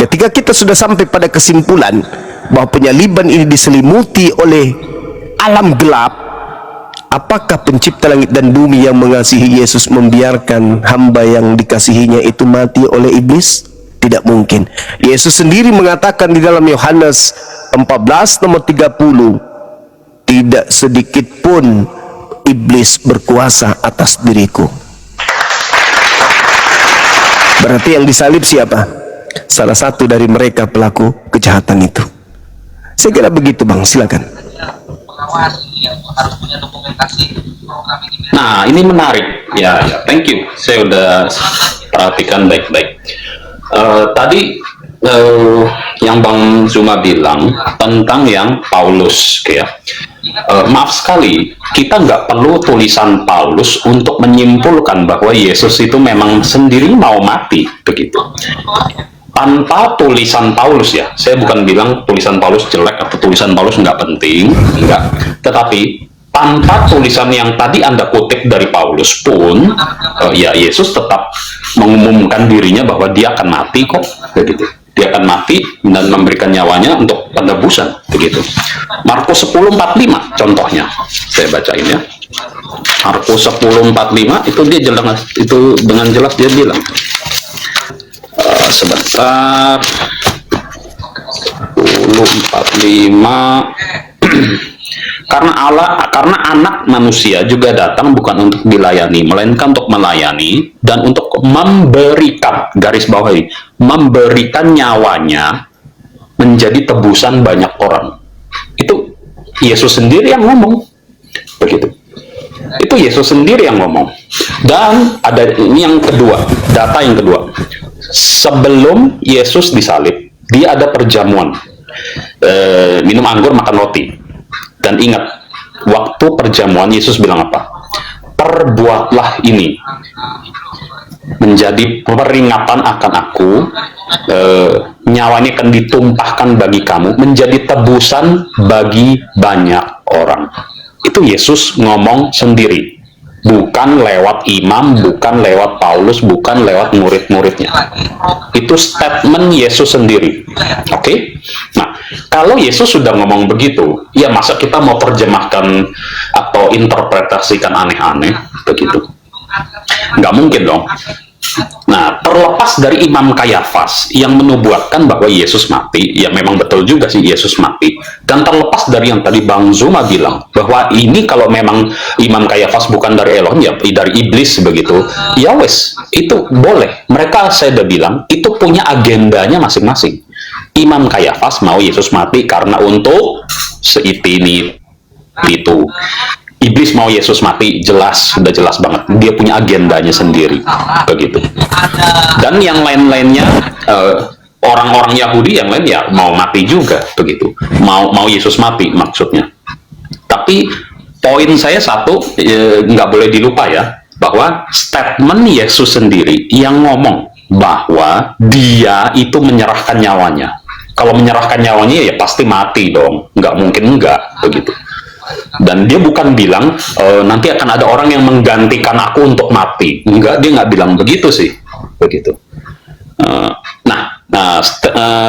ketika kita sudah sampai pada kesimpulan bahwa penyaliban ini diselimuti oleh alam gelap, apakah pencipta langit dan bumi yang mengasihi Yesus membiarkan hamba yang dikasihinya itu mati oleh iblis? Tidak mungkin. Yesus sendiri mengatakan di dalam Yohanes 14 nomor 30, tidak sedikit pun iblis berkuasa atas diriku. Berarti yang disalib siapa? Salah satu dari mereka pelaku kejahatan itu. Saya kira begitu, Bang, silakan. Nah, ini menarik. Ya, thank you. Saya udah perhatikan baik-baik. Tadi yang Bang Zuma bilang tentang yang Paulus, ya. Maaf sekali, kita nggak perlu tulisan Paulus untuk menyimpulkan bahwa Yesus itu memang sendiri mau mati, begitu. Tanpa tulisan Paulus, ya, saya bukan bilang tulisan Paulus jelek atau tulisan Paulus nggak penting, enggak. Tetapi tanpa tulisan yang tadi Anda kutip dari Paulus pun, ya Yesus tetap mengumumkan dirinya bahwa dia akan mati kok, begitu. Dia akan mati dan memberikan nyawanya untuk penebusan, begitu. Markus 10:45 contohnya, saya bacain ya. Markus 10:45 itu dia jelas, itu dengan jelas dia bilang, sebentar, 10:45. Karena anak manusia juga datang bukan untuk dilayani, melainkan untuk melayani dan untuk memberikan, garis bawahi, memberikan nyawanya menjadi tebusan banyak orang. Itu Yesus sendiri yang ngomong, begitu. Itu Yesus sendiri yang ngomong. Dan ada ini yang kedua, data yang kedua. Sebelum Yesus disalib, dia ada perjamuan, minum anggur, makan roti. Dan ingat, waktu perjamuan Yesus bilang apa? Perbuatlah ini menjadi peringatan akan aku, nyawanya akan ditumpahkan bagi kamu, menjadi tebusan bagi banyak orang. Itu Yesus ngomong sendiri, bukan lewat imam, bukan lewat Paulus, bukan lewat murid-muridnya. Itu statement Yesus sendiri. Oke? Nah, kalau Yesus sudah ngomong begitu, ya masa kita mau terjemahkan atau interpretasikan aneh-aneh begitu? Nggak mungkin dong. Nah, terlepas dari Imam Kayafas yang menubuatkan bahwa Yesus mati, ya memang betul juga sih Yesus mati. Dan terlepas dari yang tadi Bang Zuma bilang, bahwa ini kalau memang Imam Kayafas bukan dari Elohim, ya dari iblis begitu, ya wes, itu boleh. Mereka, saya udah bilang, itu punya agendanya masing-masing. Imam Kayafas mau Yesus mati karena untuk ini, itu. Iblis mau Yesus mati, jelas, sudah jelas banget. Dia punya agendanya sendiri, begitu. Dan yang lain-lainnya, orang-orang Yahudi yang lain ya mau mati juga, begitu. Mau Yesus mati maksudnya. Tapi poin saya satu, nggak boleh dilupa ya, bahwa statement Yesus sendiri yang ngomong bahwa dia itu menyerahkan nyawanya. Kalau menyerahkan nyawanya ya pasti mati dong, nggak mungkin enggak, begitu. Dan dia bukan bilang nanti akan ada orang yang menggantikan aku untuk mati. Enggak, dia nggak bilang begitu sih, begitu.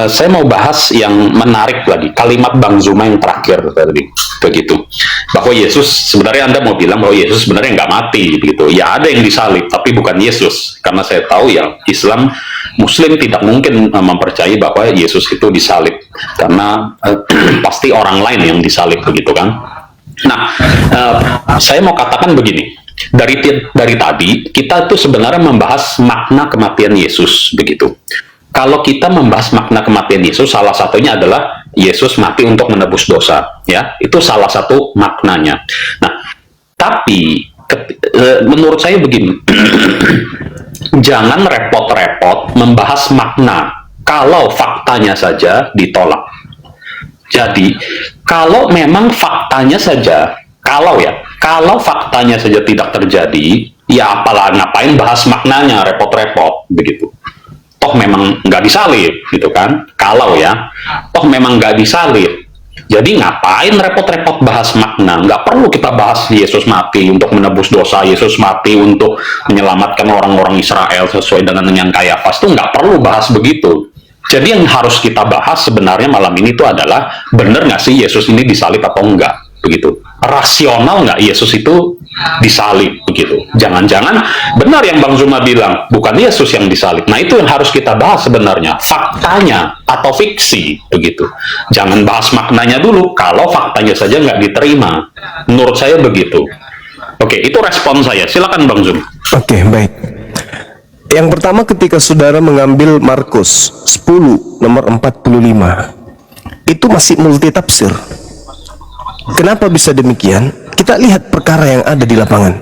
Saya mau bahas yang menarik lagi, kalimat Bang Zuma yang terakhir tadi, begitu. Bahwa Yesus, sebenarnya Anda mau bilang bahwa Yesus sebenarnya nggak mati, begitu. Ya ada yang disalib, tapi bukan Yesus. Karena saya tahu ya, Muslim tidak mungkin mempercayai bahwa Yesus itu disalib. Karena pasti orang lain yang disalib, begitu kan. Nah, saya mau katakan begini, dari tadi kita tuh sebenarnya membahas makna kematian Yesus, begitu. Kalau kita membahas makna kematian Yesus, salah satunya adalah Yesus mati untuk menebus dosa, ya, itu salah satu maknanya. Nah, tapi menurut saya begini, jangan repot-repot membahas makna kalau faktanya saja ditolak. Jadi, kalau memang faktanya saja, kalau faktanya saja tidak terjadi, ya apalah ngapain bahas maknanya, repot-repot, begitu. Toh memang nggak disalib, gitu kan? Kalau ya, toh memang nggak disalib. Jadi ngapain repot-repot bahas makna? Nggak perlu kita bahas Yesus mati untuk menebus dosa, Yesus mati untuk menyelamatkan orang-orang Israel sesuai dengan yang Kayafas, tuh nggak perlu bahas begitu. Jadi yang harus kita bahas sebenarnya malam ini itu adalah, benar nggak sih Yesus ini disalib atau enggak, begitu. Rasional nggak Yesus itu disalib, begitu. Jangan-jangan benar yang Bang Zuma bilang, bukan Yesus yang disalib. Nah itu yang harus kita bahas sebenarnya, faktanya atau fiksi, begitu. Jangan bahas maknanya dulu, kalau faktanya saja nggak diterima. Menurut saya begitu. Oke, itu respon saya. Silakan Bang Zuma. Oke, baik. Yang pertama, ketika saudara mengambil Markus 10 nomor 45, itu masih multi tafsir. Kenapa bisa demikian? Kita lihat perkara yang ada di lapangan.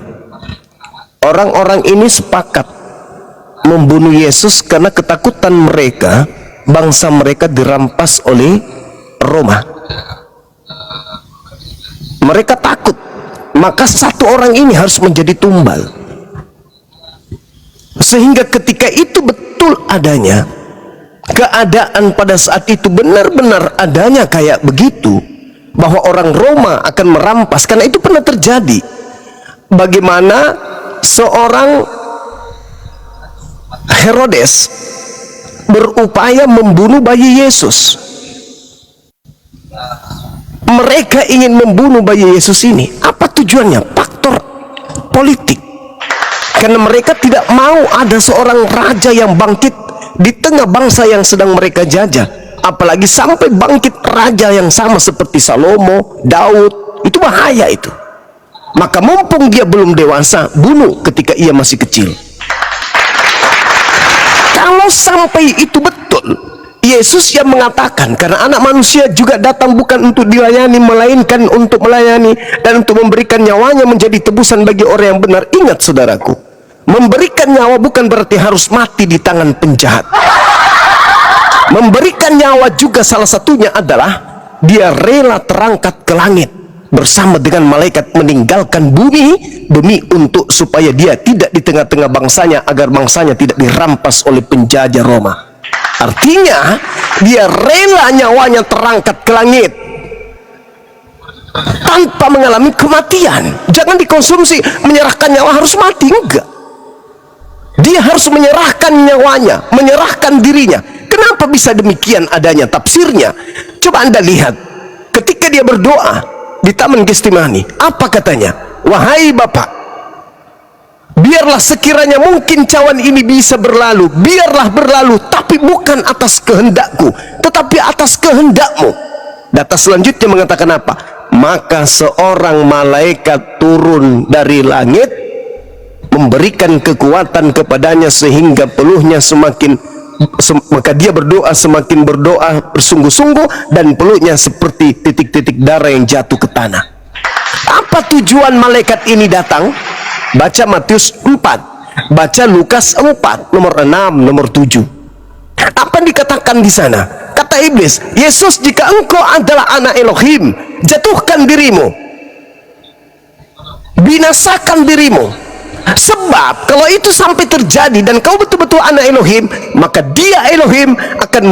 Orang-orang ini sepakat membunuh Yesus karena ketakutan mereka, bangsa mereka dirampas oleh Roma. Mereka takut, maka satu orang ini harus menjadi tumbal. Sehingga ketika itu betul adanya, keadaan pada saat itu benar-benar adanya kayak begitu, bahwa orang Roma akan merampas, karena itu pernah terjadi. Bagaimana seorang Herodes berupaya membunuh bayi Yesus. Mereka ingin membunuh bayi Yesus ini. Apa tujuannya? Faktor politik. Karena mereka tidak mau ada seorang raja yang bangkit di tengah bangsa yang sedang mereka jajah. Apalagi sampai bangkit raja yang sama seperti Salomo, Daud. Itu bahaya itu. Maka mumpung dia belum dewasa, bunuh ketika ia masih kecil. Kalau sampai itu betul, Yesus yang mengatakan, karena anak manusia juga datang bukan untuk dilayani, melainkan untuk melayani dan untuk memberikan nyawanya menjadi tebusan bagi orang yang benar. Ingat saudaraku, memberikan nyawa bukan berarti harus mati di tangan penjahat. Memberikan nyawa juga salah satunya adalah dia rela terangkat ke langit bersama dengan malaikat, meninggalkan bumi demi untuk supaya dia tidak di tengah-tengah bangsanya, agar bangsanya tidak dirampas oleh penjajah Roma. Artinya dia rela nyawanya terangkat ke langit tanpa mengalami kematian. Jangan dikonsumsi menyerahkan nyawa harus mati, enggak. Dia harus menyerahkan nyawanya, menyerahkan dirinya. Kenapa bisa demikian adanya tafsirnya? Coba Anda lihat ketika dia berdoa di Taman Getsemani, apa katanya? Wahai Bapa, biarlah sekiranya mungkin cawan ini bisa berlalu, biarlah berlalu, tapi bukan atas kehendakku, tetapi atas kehendakmu. Data selanjutnya mengatakan apa? Maka seorang malaikat turun dari langit, memberikan kekuatan kepadanya sehingga peluhnya maka dia berdoa, semakin berdoa bersungguh-sungguh, dan peluhnya seperti titik-titik darah yang jatuh ke tanah. Apa tujuan malaikat ini datang? Baca Matius 4, baca Lukas 4, nomor 6, nomor 7. Apa dikatakan di sana? Kata iblis, Yesus, jika engkau adalah anak Elohim, jatuhkan dirimu, binasakan dirimu. Sebab kalau itu sampai terjadi dan kau betul-betul anak Elohim, maka dia Elohim akan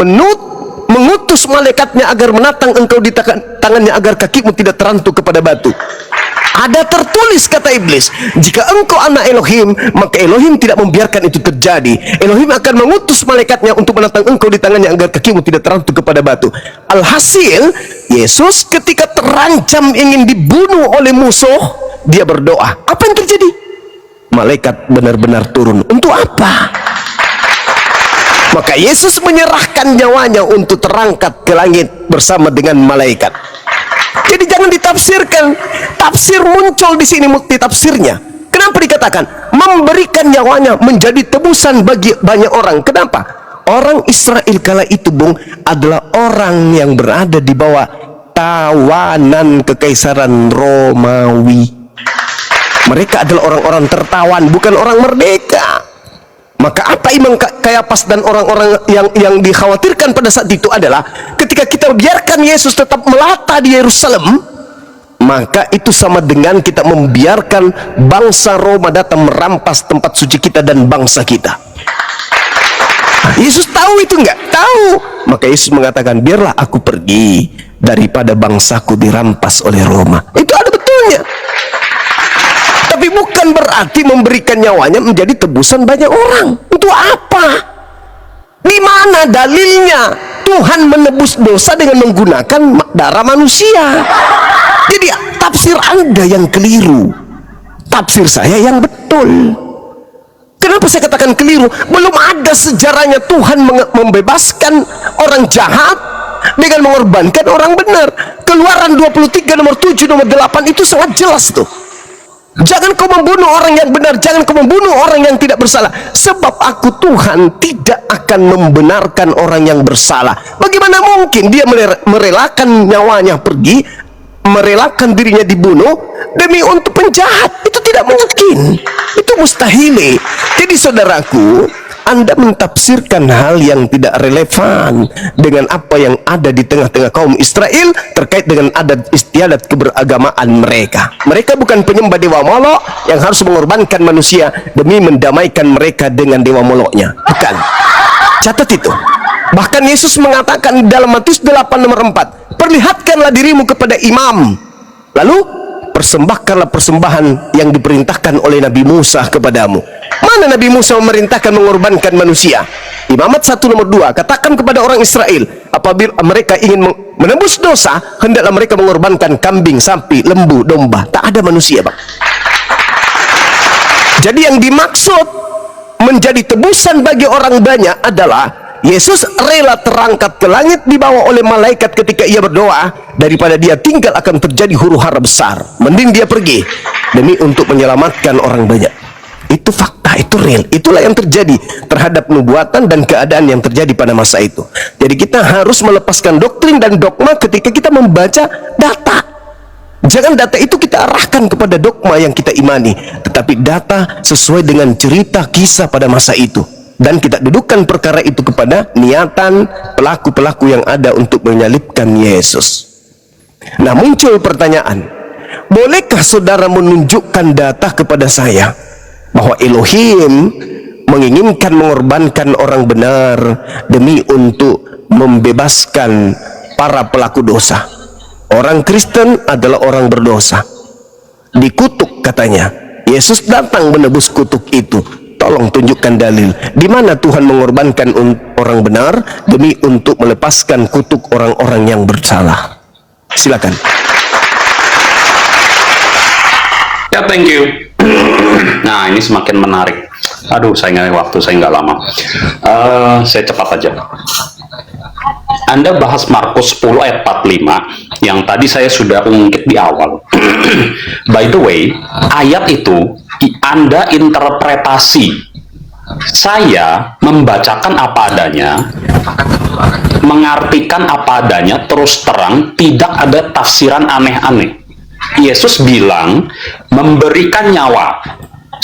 mengutus malaikatnya agar menatang engkau di tangannya agar kakimu tidak terantuk kepada batu. Ada tertulis, kata iblis, jika engkau anak Elohim, maka Elohim tidak membiarkan itu terjadi. Elohim akan mengutus malaikatnya untuk menatang engkau di tangannya agar kakimu tidak terantuk kepada batu. Alhasil, Yesus ketika terancam ingin dibunuh oleh musuh, dia berdoa. Apa yang terjadi? Malaikat benar-benar turun. Untuk apa? Maka Yesus menyerahkan nyawanya untuk terangkat ke langit bersama dengan malaikat. Jadi jangan ditafsirkan. Tafsir muncul di sini, multi tafsirnya. Kenapa dikatakan memberikan nyawanya menjadi tebusan bagi banyak orang? Kenapa? Orang Israel kala itu, Bung, adalah orang yang berada di bawah tawanan kekaisaran Romawi. Mereka adalah orang-orang tertawan, bukan orang merdeka. Maka apa Imam Kayapas dan orang-orang yang dikhawatirkan pada saat itu adalah ketika kita biarkan Yesus tetap melata di Yerusalem, maka itu sama dengan kita membiarkan bangsa Roma datang merampas tempat suci kita dan bangsa kita. Yesus tahu itu enggak? Tahu. Maka Yesus mengatakan, biarlah aku pergi daripada bangsaku dirampas oleh Roma. Itu ada betulnya. Tapi bukan berarti memberikan nyawanya menjadi tebusan banyak orang. Untuk apa? Di mana dalilnya Tuhan menebus dosa dengan menggunakan darah manusia? Jadi tafsir Anda yang keliru, tafsir saya yang betul. Kenapa saya katakan keliru? Belum ada sejarahnya Tuhan membebaskan orang jahat dengan mengorbankan orang benar. Keluaran 23 nomor 7 nomor 8 itu sangat jelas tuh. Jangan kau membunuh orang yang benar, jangan kau membunuh orang yang tidak bersalah, sebab aku Tuhan tidak akan membenarkan orang yang bersalah. Bagaimana mungkin dia merelakan nyawanya pergi, merelakan dirinya dibunuh demi untuk penjahat? Itu tidak mungkin, itu mustahil. Jadi saudaraku, Anda mentafsirkan hal yang tidak relevan dengan apa yang ada di tengah-tengah kaum Israel terkait dengan adat istiadat keberagamaan mereka. Mereka bukan penyembah dewa Molok yang harus mengorbankan manusia demi mendamaikan mereka dengan dewa Moloknya. Bukan. Catat itu. Bahkan Yesus mengatakan dalam Matius 8 nomor 4, perlihatkanlah dirimu kepada imam, lalu persembahkanlah persembahan yang diperintahkan oleh Nabi Musa kepadamu. Mana Nabi Musa memerintahkan mengorbankan manusia? Imamat 1 nomor 2, katakan kepada orang Israel, apabila mereka ingin menembus dosa, hendaklah mereka mengorbankan kambing, sapi, lembu, domba. Tak ada manusia, Bang. Jadi yang dimaksud menjadi tebusan bagi orang banyak adalah Yesus rela terangkat ke langit dibawa oleh malaikat ketika ia berdoa, daripada dia tinggal akan terjadi huru-hara besar. Mending dia pergi demi untuk menyelamatkan orang banyak. Itu fakta, itu real. Itulah yang terjadi terhadap nubuatan dan keadaan yang terjadi pada masa itu. Jadi kita harus melepaskan doktrin dan dogma ketika kita membaca data. Jangan data itu kita arahkan kepada dogma yang kita imani, tetapi data sesuai dengan cerita kisah pada masa itu. Dan kita dudukkan perkara itu kepada niatan pelaku-pelaku yang ada untuk menyalibkan Yesus. Nah, muncul pertanyaan, bolehkah saudara menunjukkan data kepada saya bahwa Elohim menginginkan mengorbankan orang benar demi untuk membebaskan para pelaku dosa? Orang Kristen adalah orang berdosa, dikutuk katanya. Yesus datang menebus kutuk itu. Tolong tunjukkan dalil di mana Tuhan mengorbankan orang benar demi untuk melepaskan kutuk orang-orang yang bersalah. Silakan. Ya, thank you. Nah, ini semakin menarik. Aduh, sayangnya waktu saya nggak lama. Saya cepat aja. Anda bahas Markus 10 ayat 45 yang tadi saya sudah ungkit di awal. By the way, ayat itu Anda interpretasi. Saya membacakan apa adanya, mengartikan apa adanya, terus terang, tidak ada tafsiran aneh-aneh. Yesus bilang memberikan nyawa.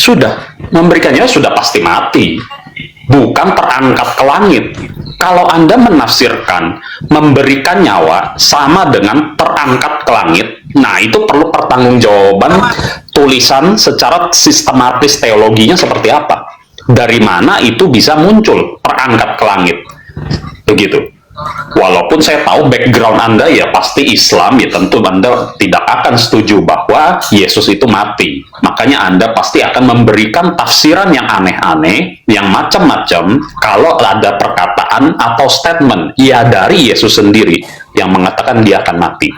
Sudah, memberikan nyawa sudah pasti mati. Bukan terangkat ke langit. Kalau Anda menafsirkan memberikan nyawa sama dengan terangkat ke langit, nah itu perlu pertanggungjawaban tulisan secara sistematis teologinya seperti apa. Dari mana itu bisa muncul terangkat ke langit. Begitu. Walaupun saya tahu background Anda ya pasti Islam, ya tentu Anda tidak akan setuju bahwa Yesus itu mati. Makanya Anda pasti akan memberikan tafsiran yang aneh-aneh, yang macam-macam kalau ada perkataan atau statement ya dari Yesus sendiri yang mengatakan dia akan mati.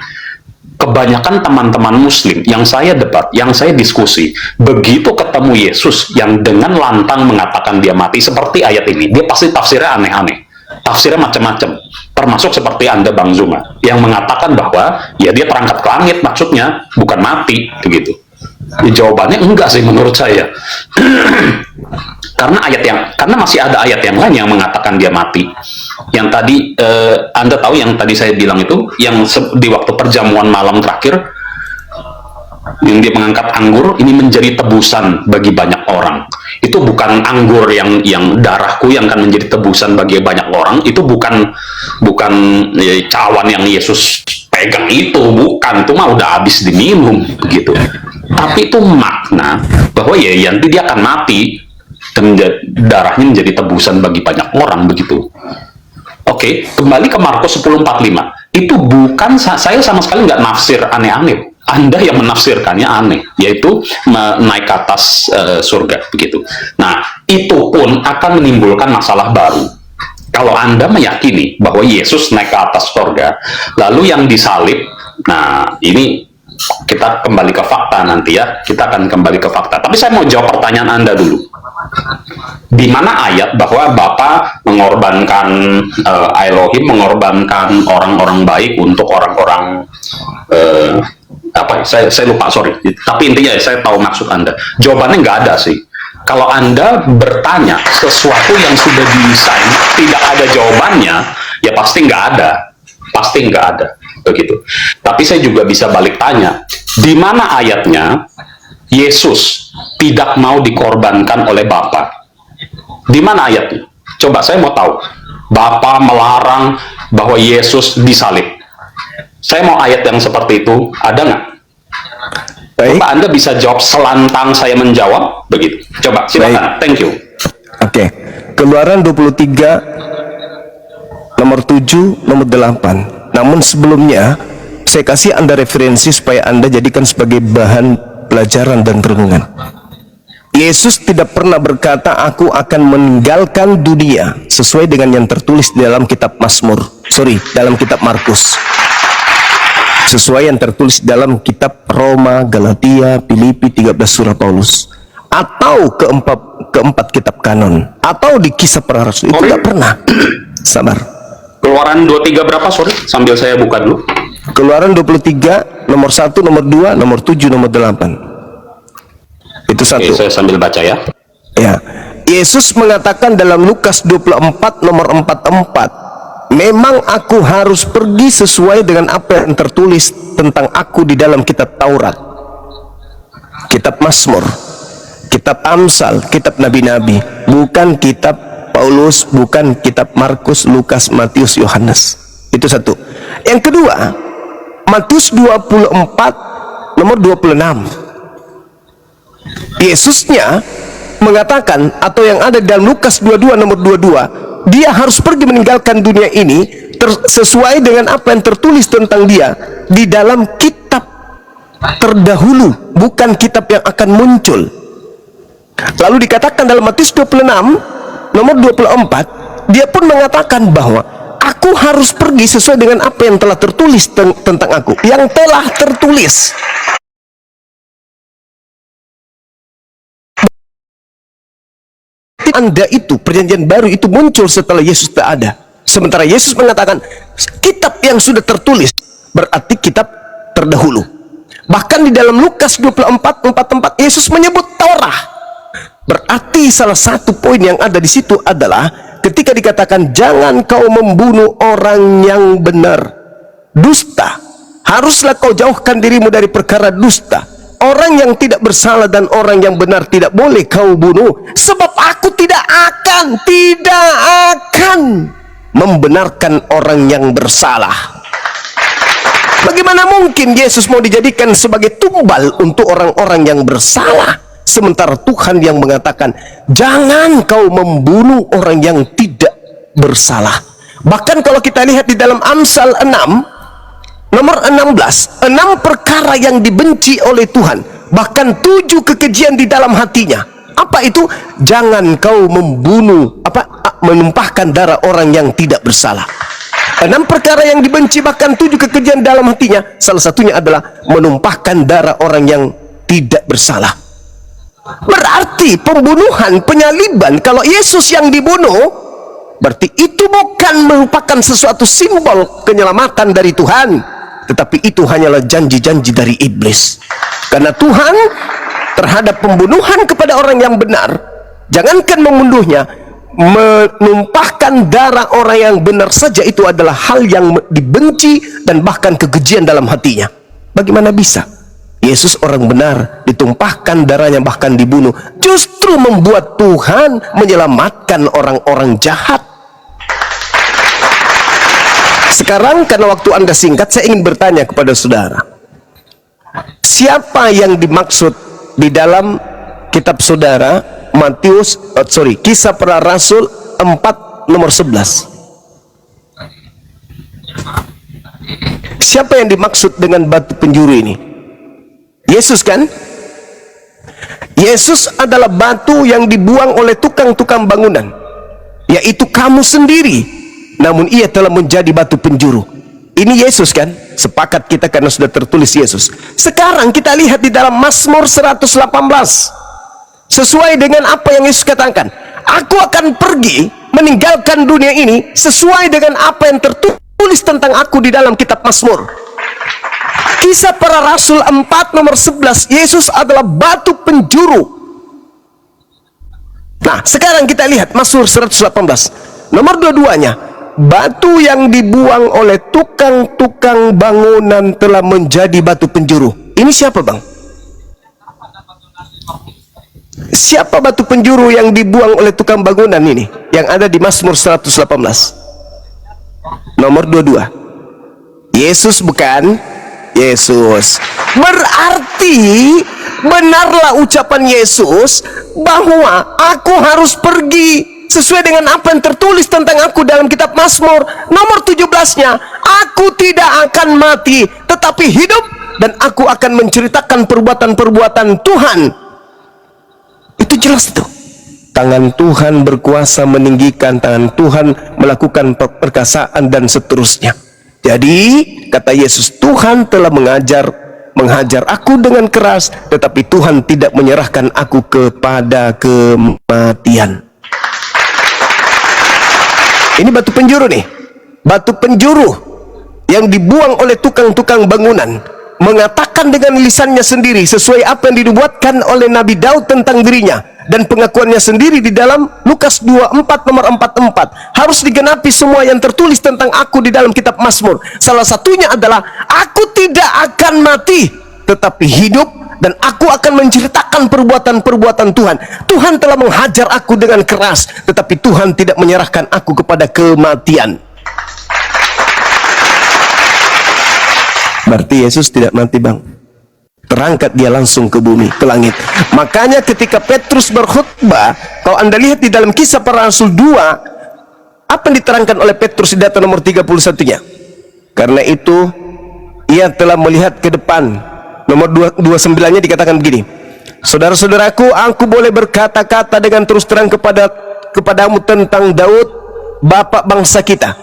Kebanyakan teman-teman muslim yang saya debat, yang saya diskusi, begitu ketemu Yesus yang dengan lantang mengatakan dia mati seperti ayat ini, dia pasti tafsirnya aneh-aneh. Tafsirnya macam-macam, termasuk seperti Anda Bang Zuma yang mengatakan bahwa ya dia terangkat ke langit, maksudnya bukan mati begitu. Ya, jawabannya enggak sih menurut saya. Karena masih ada ayat yang lain yang mengatakan dia mati. Yang tadi Anda tahu yang tadi saya bilang itu yang di waktu perjamuan malam terakhir yang dia mengangkat anggur ini menjadi tebusan bagi banyak orang. Itu bukan anggur yang darahku yang akan menjadi tebusan bagi banyak orang. Itu bukan ya, cawan yang Yesus pegang itu, bukan. Itu mah udah habis diminum begitu. Tapi itu makna bahwa ya nanti dia akan mati dan darahnya menjadi tebusan bagi banyak orang begitu. Oke, kembali ke Markus 10:45. Itu bukan, saya sama sekali nggak nafsir aneh-aneh. Anda yang menafsirkannya aneh, yaitu naik ke atas surga begitu. Nah, itu pun akan menimbulkan masalah baru. Kalau Anda meyakini bahwa Yesus naik ke atas surga, lalu yang disalib, nah ini kita kembali ke fakta nanti ya. Kita akan kembali ke fakta. Tapi saya mau jawab pertanyaan Anda dulu. Di mana ayat bahwa Bapa mengorbankan Elohim mengorbankan orang-orang baik untuk orang-orang apa? Saya lupa, sorry. Tapi intinya saya tahu maksud Anda. Jawabannya nggak ada sih. Kalau Anda bertanya sesuatu yang sudah didesain tidak ada jawabannya, ya pasti nggak ada. Pasti nggak ada. Begitu. Tapi saya juga bisa balik tanya, di mana ayatnya Yesus tidak mau dikorbankan oleh Bapa? Di mana ayatnya? Coba saya mau tahu. Bapa melarang bahwa Yesus disalib. Saya mau ayat yang seperti itu, ada nggak? Coba Anda bisa jawab selantang saya menjawab, begitu. Coba, silakan. Thank you. Oke. Keluaran 23 nomor 7 nomor 8. Namun sebelumnya saya kasih Anda referensi supaya Anda jadikan sebagai bahan pelajaran dan renungan. Yesus tidak pernah berkata aku akan meninggalkan dunia sesuai dengan yang tertulis di dalam kitab dalam kitab Markus. Sesuai yang tertulis dalam kitab Roma, Galatia, Filipi, 13 surah Paulus, atau keempat kitab kanon, atau di kisah para rasul. Itu tidak pernah. Sabar. Keluaran 23 berapa, sorry? Sambil saya buka dulu. Keluaran 23 nomor 1, nomor 2, nomor 7, nomor 8. Itu satu. Oke, saya sambil baca ya. Ya. Yesus mengatakan dalam Lukas 24 nomor 44, memang aku harus pergi sesuai dengan apa yang tertulis tentang aku di dalam kitab Taurat, kitab Mazmur, kitab Amsal, kitab Nabi-Nabi, bukan kitab Paulus, bukan kitab Markus, Lukas, Matius, Yohanes. Itu satu. Yang kedua, Matius 24 nomor 26. Yesusnya mengatakan, atau yang ada dalam Lukas 22 nomor 22, dia harus pergi meninggalkan dunia ini sesuai dengan apa yang tertulis tentang dia di dalam kitab terdahulu, bukan kitab yang akan muncul. Lalu dikatakan dalam Matius 26 nomor 24, dia pun mengatakan bahwa aku harus pergi sesuai dengan apa yang telah tertulis tentang aku, yang telah tertulis. Anda itu, perjanjian baru itu muncul setelah Yesus tak ada. Sementara Yesus mengatakan, kitab yang sudah tertulis berarti kitab terdahulu. Bahkan di dalam Lukas 24:44 Yesus menyebut Taurat. Berarti salah satu poin yang ada di situ adalah ketika dikatakan jangan kau membunuh orang yang benar, dusta, haruslah kau jauhkan dirimu dari perkara dusta. Orang yang tidak bersalah dan orang yang benar tidak boleh kau bunuh, sebab aku tidak akan membenarkan orang yang bersalah. Bagaimana mungkin Yesus mau dijadikan sebagai tumbal untuk orang-orang yang bersalah, sementara Tuhan yang mengatakan jangan kau membunuh orang yang tidak bersalah. Bahkan kalau kita lihat di dalam Amsal 6 nomor 16, 6 perkara yang dibenci oleh Tuhan, bahkan 7 kekejian di dalam hatinya. Apa itu? Jangan kau membunuh, menumpahkan darah orang yang tidak bersalah. 6 perkara yang dibenci, bahkan 7 kekejian dalam hatinya. Salah satunya adalah menumpahkan darah orang yang tidak bersalah. Berarti pembunuhan, penyaliban, kalau Yesus yang dibunuh, berarti itu bukan merupakan sesuatu simbol penyelamatan dari Tuhan, tetapi itu hanyalah janji-janji dari iblis. Karena Tuhan terhadap pembunuhan kepada orang yang benar, jangankan membunuhnya, menumpahkan darah orang yang benar saja itu adalah hal yang dibenci dan bahkan kekejian dalam hatinya. Bagaimana bisa Yesus orang benar ditumpahkan darahnya bahkan dibunuh, justru membuat Tuhan menyelamatkan orang-orang jahat? Sekarang karena waktu Anda singkat, saya ingin bertanya kepada saudara, siapa yang dimaksud di dalam kitab saudara Kisah Para Rasul 4 nomor 11? Siapa yang dimaksud dengan batu penjuru ini? Yesus kan? Yesus adalah batu yang dibuang oleh tukang-tukang bangunan, yaitu kamu sendiri, namun ia telah menjadi batu penjuru. Ini Yesus kan? Sepakat kita karena sudah tertulis Yesus. Sekarang kita lihat di dalam Mazmur 118, sesuai dengan apa yang Yesus katakan, aku akan pergi meninggalkan dunia ini, sesuai dengan apa yang tertulis tentang aku di dalam kitab Mazmur. Kisah Para Rasul 4 nomor 11, Yesus adalah batu penjuru. Nah, sekarang kita lihat Mazmur 118 nomor 22-nya, batu yang dibuang oleh tukang-tukang bangunan telah menjadi batu penjuru. Ini siapa, Bang? Siapa batu penjuru yang dibuang oleh tukang bangunan ini yang ada di Mazmur 118 nomor 22? Yesus bukan? Yesus. Berarti benarlah ucapan Yesus bahwa aku harus pergi sesuai dengan apa yang tertulis tentang aku dalam kitab Mazmur nomor 17-nya, aku tidak akan mati tetapi hidup, dan aku akan menceritakan perbuatan-perbuatan Tuhan. Itu jelas tuh. Tangan Tuhan berkuasa meninggikan, tangan Tuhan melakukan perkasaan dan seterusnya. Jadi kata Yesus, Tuhan telah menghajar aku dengan keras, tetapi Tuhan tidak menyerahkan aku kepada kematian. Ini batu penjuru nih, batu penjuru yang dibuang oleh tukang-tukang bangunan, mengatakan dengan lisannya sendiri sesuai apa yang dinubuatkan oleh Nabi Daud tentang dirinya, dan pengakuannya sendiri di dalam Lukas 24 nomor 44, harus digenapi semua yang tertulis tentang aku di dalam kitab Mazmur. Salah satunya adalah aku tidak akan mati tetapi hidup, dan aku akan menceritakan perbuatan-perbuatan Tuhan. Tuhan telah menghajar aku dengan keras, tetapi Tuhan tidak menyerahkan aku kepada kematian. Berarti Yesus tidak mati, Bang. Terangkat dia langsung ke bumi, ke langit. Makanya ketika Petrus berkhutbah, kalau Anda lihat di dalam Kisah Para Rasul 2, apa yang diterangkan oleh Petrus di data nomor 31-nya? Karena itu ia telah melihat ke depan. Nomor 29-nya dikatakan begini, saudara-saudaraku, aku boleh berkata-kata dengan terus terang kepadamu tentang Daud, bapak bangsa kita.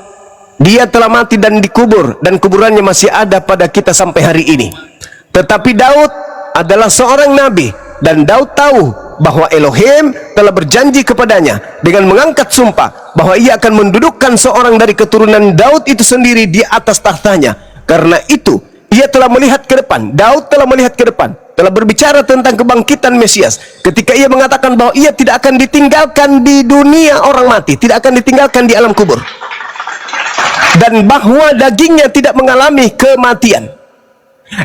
Dia telah mati dan dikubur, dan kuburannya masih ada pada kita sampai hari ini. Tetapi Daud adalah seorang nabi Dan Daud tahu bahwa Elohim telah berjanji kepadanya dengan mengangkat sumpah bahwa ia akan mendudukkan seorang dari keturunan Daud itu sendiri di atas tahtanya. Karena itu ia telah melihat ke depan. Daud telah melihat ke depan, telah berbicara tentang kebangkitan Mesias ketika ia mengatakan bahwa ia tidak akan ditinggalkan di dunia orang mati, tidak akan ditinggalkan di alam kubur, dan bahwa dagingnya tidak mengalami kematian.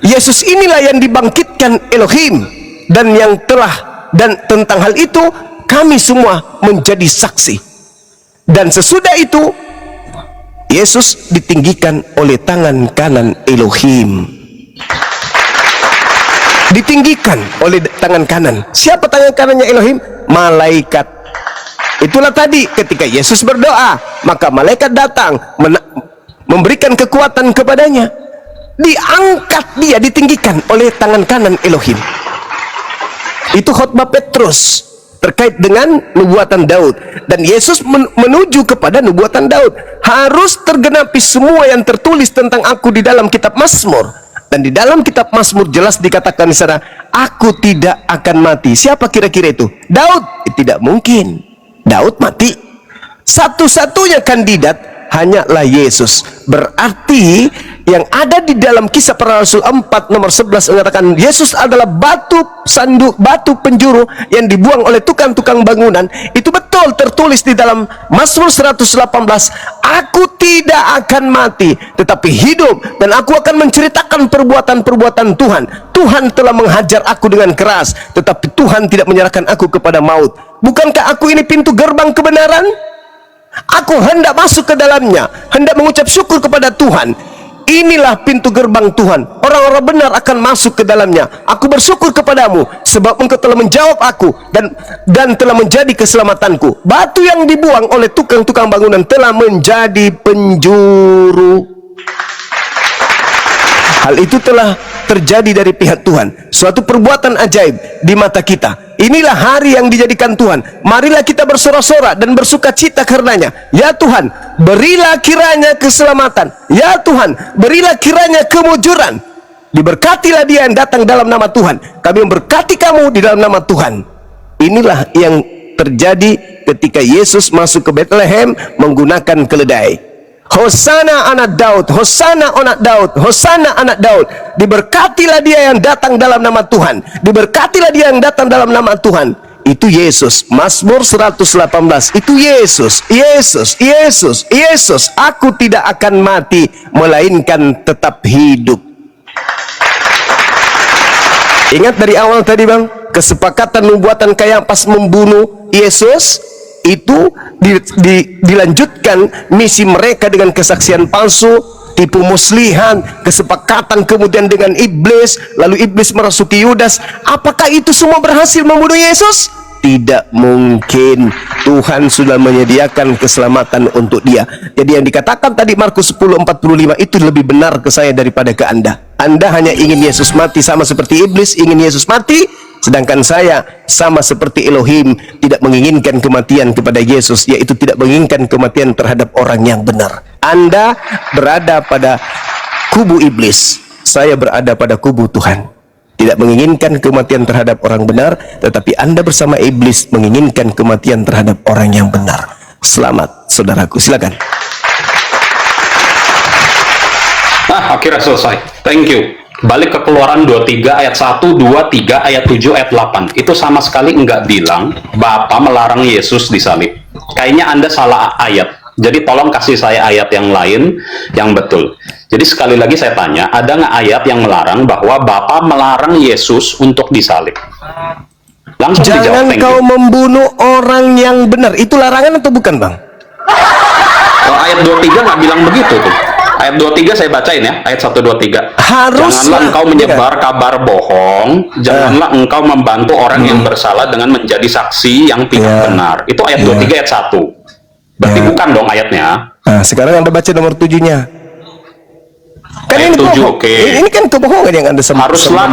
Yesus inilah yang dibangkitkan Elohim, dan tentang hal itu kami semua menjadi saksi. Dan sesudah itu Yesus ditinggikan oleh tangan kanan Elohim. Ditinggikan oleh tangan kanan. Siapa tangan kanannya Elohim? Malaikat. Itulah tadi ketika Yesus berdoa, maka malaikat datang memberikan kekuatan kepadanya. Diangkat dia, ditinggikan oleh tangan kanan Elohim. Itu khotbah Petrus terkait dengan nubuatan Daud. Dan Yesus menuju kepada nubuatan Daud. Harus tergenapi semua yang tertulis tentang aku di dalam kitab Mazmur. Dan di dalam kitab Mazmur jelas dikatakan di sana, aku tidak akan mati. Siapa kira-kira itu? Daud. Tidak mungkin Daud mati. Satu-satunya kandidat hanyalah Yesus. Berarti yang ada di dalam Kisah Para Rasul 4 nomor 11 mengatakan Yesus adalah batu penjuru yang dibuang oleh tukang-tukang bangunan. Itu betul tertulis di dalam Mazmur 118. Aku tidak akan mati tetapi hidup, dan aku akan menceritakan perbuatan-perbuatan Tuhan. Tuhan telah menghajar aku dengan keras, tetapi Tuhan tidak menyerahkan aku kepada maut. Bukankah aku ini pintu gerbang kebenaran? Aku hendak masuk ke dalamnya, hendak mengucap syukur kepada Tuhan. Inilah pintu gerbang Tuhan. Orang-orang benar akan masuk ke dalamnya. Aku bersyukur kepadamu sebab engkau telah menjawab aku dan telah menjadi keselamatanku. Batu yang dibuang oleh tukang-tukang bangunan telah menjadi penjuru. Hal itu telah terjadi dari pihak Tuhan. Suatu perbuatan ajaib di mata kita. Inilah hari yang dijadikan Tuhan. Marilah kita bersorak-sorak dan bersuka cita karenanya. Ya Tuhan, berilah kiranya keselamatan. Ya Tuhan, berilah kiranya kemujuran. Diberkatilah dia yang datang dalam nama Tuhan. Kami memberkati kamu di dalam nama Tuhan. Inilah yang terjadi ketika Yesus masuk ke Bethlehem menggunakan keledai. Hosana anak Daud, Hosana anak Daud, Hosana anak Daud. Diberkatilah dia yang datang dalam nama Tuhan. Diberkatilah dia yang datang dalam nama Tuhan. Itu Yesus. Mazmur 118. Itu Yesus. Yesus, Yesus, Yesus. Aku tidak akan mati melainkan tetap hidup. Ingat dari awal tadi bang, kesepakatan nubuatan Kayapas membunuh Yesus itu dilanjutkan misi mereka dengan kesaksian palsu, tipu muslihan, kesepakatan kemudian dengan iblis, lalu iblis merasuki Yudas. Apakah itu semua berhasil membunuh Yesus? Tidak mungkin. Tuhan sudah menyediakan keselamatan untuk dia. Jadi yang dikatakan tadi Markus 10:45 itu lebih benar ke saya daripada ke Anda. Anda hanya ingin Yesus mati sama seperti iblis ingin Yesus mati, sedangkan saya sama seperti Elohim tidak menginginkan kematian kepada Yesus, yaitu tidak menginginkan kematian terhadap orang yang benar. Anda berada pada kubu iblis, saya berada pada kubu Tuhan. Tidak menginginkan kematian terhadap orang benar, tetapi Anda bersama iblis menginginkan kematian terhadap orang yang benar. Selamat saudaraku, silakan. Akhirnya selesai. Thank you. Balik ke Keluaran 23 ayat 1, 2, 3, ayat 7, ayat 8. Itu sama sekali enggak bilang Bapa melarang Yesus disalib. Kayaknya Anda salah ayat. Jadi tolong kasih saya ayat yang lain yang betul. Jadi sekali lagi saya tanya, ada nggak ayat yang melarang bahwa Bapa melarang Yesus untuk disalib? Langsung Jangan dijawab. kau membunuh orang yang benar. Itu larangan atau bukan bang? Oh, ayat 23 nggak bilang begitu tuh. Ayat 23 saya bacain ya, ayat 1, 2, 3. Janganlah engkau menyebar kabar bohong, janganlah engkau membantu orang yang bersalah dengan menjadi saksi yang tidak benar. Itu ayat 23 ayat 1. Berarti bukan dong ayatnya. Nah, sekarang Anda baca nomor 7-nya. Kan ayat ini 7, bohong. oke. Ini kan kebohongan yang Anda sebut. Haruslah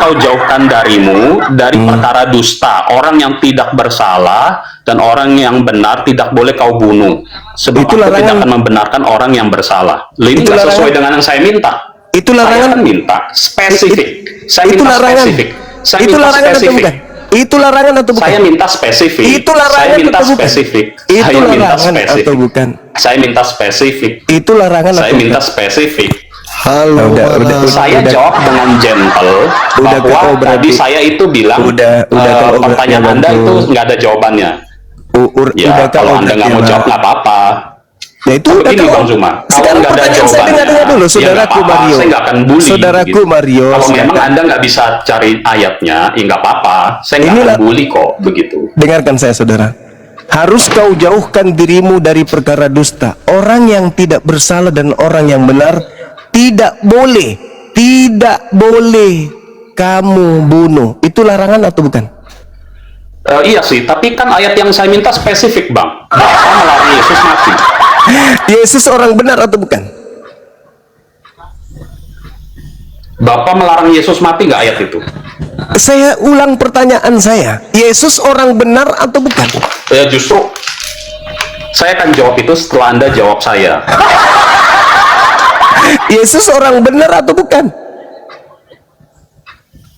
kau jauhkan darimu dari perkara dusta. Orang yang tidak bersalah dan orang yang benar tidak boleh kau bunuh. Sebab Itu aku larangan. tidak akan membenarkan orang yang bersalah. Ini Itu nggak sesuai larangan. dengan yang saya minta. Itu Saya larangan. kan minta spesifik. Saya Itu minta larangan. spesifik. Saya Itu minta larangan atau spesifik. bukan? Itu larangan atau bukan? Saya minta spesifik. Itu larangan Saya minta atau bukan? spesifik. Itu Saya minta larangan spesifik. atau bukan? Saya minta spesifik. Itu larangan Saya atau minta bukan? spesifik. Halo, Udah. Saya jawab dengan gentle Udah, bahwa oh, berarti- tadi saya itu bilang Udah, kalau pertanyaan berarti Anda ya, itu Bang. nggak ada jawabannya. Ya, Udah kalau Anda nggak mau jawab nggak apa-apa. Ya itu Tapi udah begini, kalau- Bang Zuma, kalau Sekarang nggak ada pertanyaan saya jawabannya, dengar dulu, ya saudaraku nggak apa-apa, Mario. saya nggak akan bully. Saudaraku gitu. Mario, Kalau memang silakan. Anda nggak bisa cari ayatnya, ya nggak apa-apa. Saya nggak Inilah- akan bully kok, begitu. Dengarkan saya, saudara. Harus kau jauhkan dirimu dari perkara dusta. Orang yang tidak bersalah dan orang yang benar tidak boleh kamu bunuh. Itu larangan atau bukan? Iya sih, tapi kan ayat yang saya minta spesifik, Bang. Bapak melarang Yesus mati. Yesus orang benar atau bukan? Bapak melarang Yesus mati nggak ayat itu? Saya ulang pertanyaan saya. Yesus orang benar atau bukan? Ya justru saya akan jawab itu setelah Anda jawab saya. Yesus orang benar atau bukan?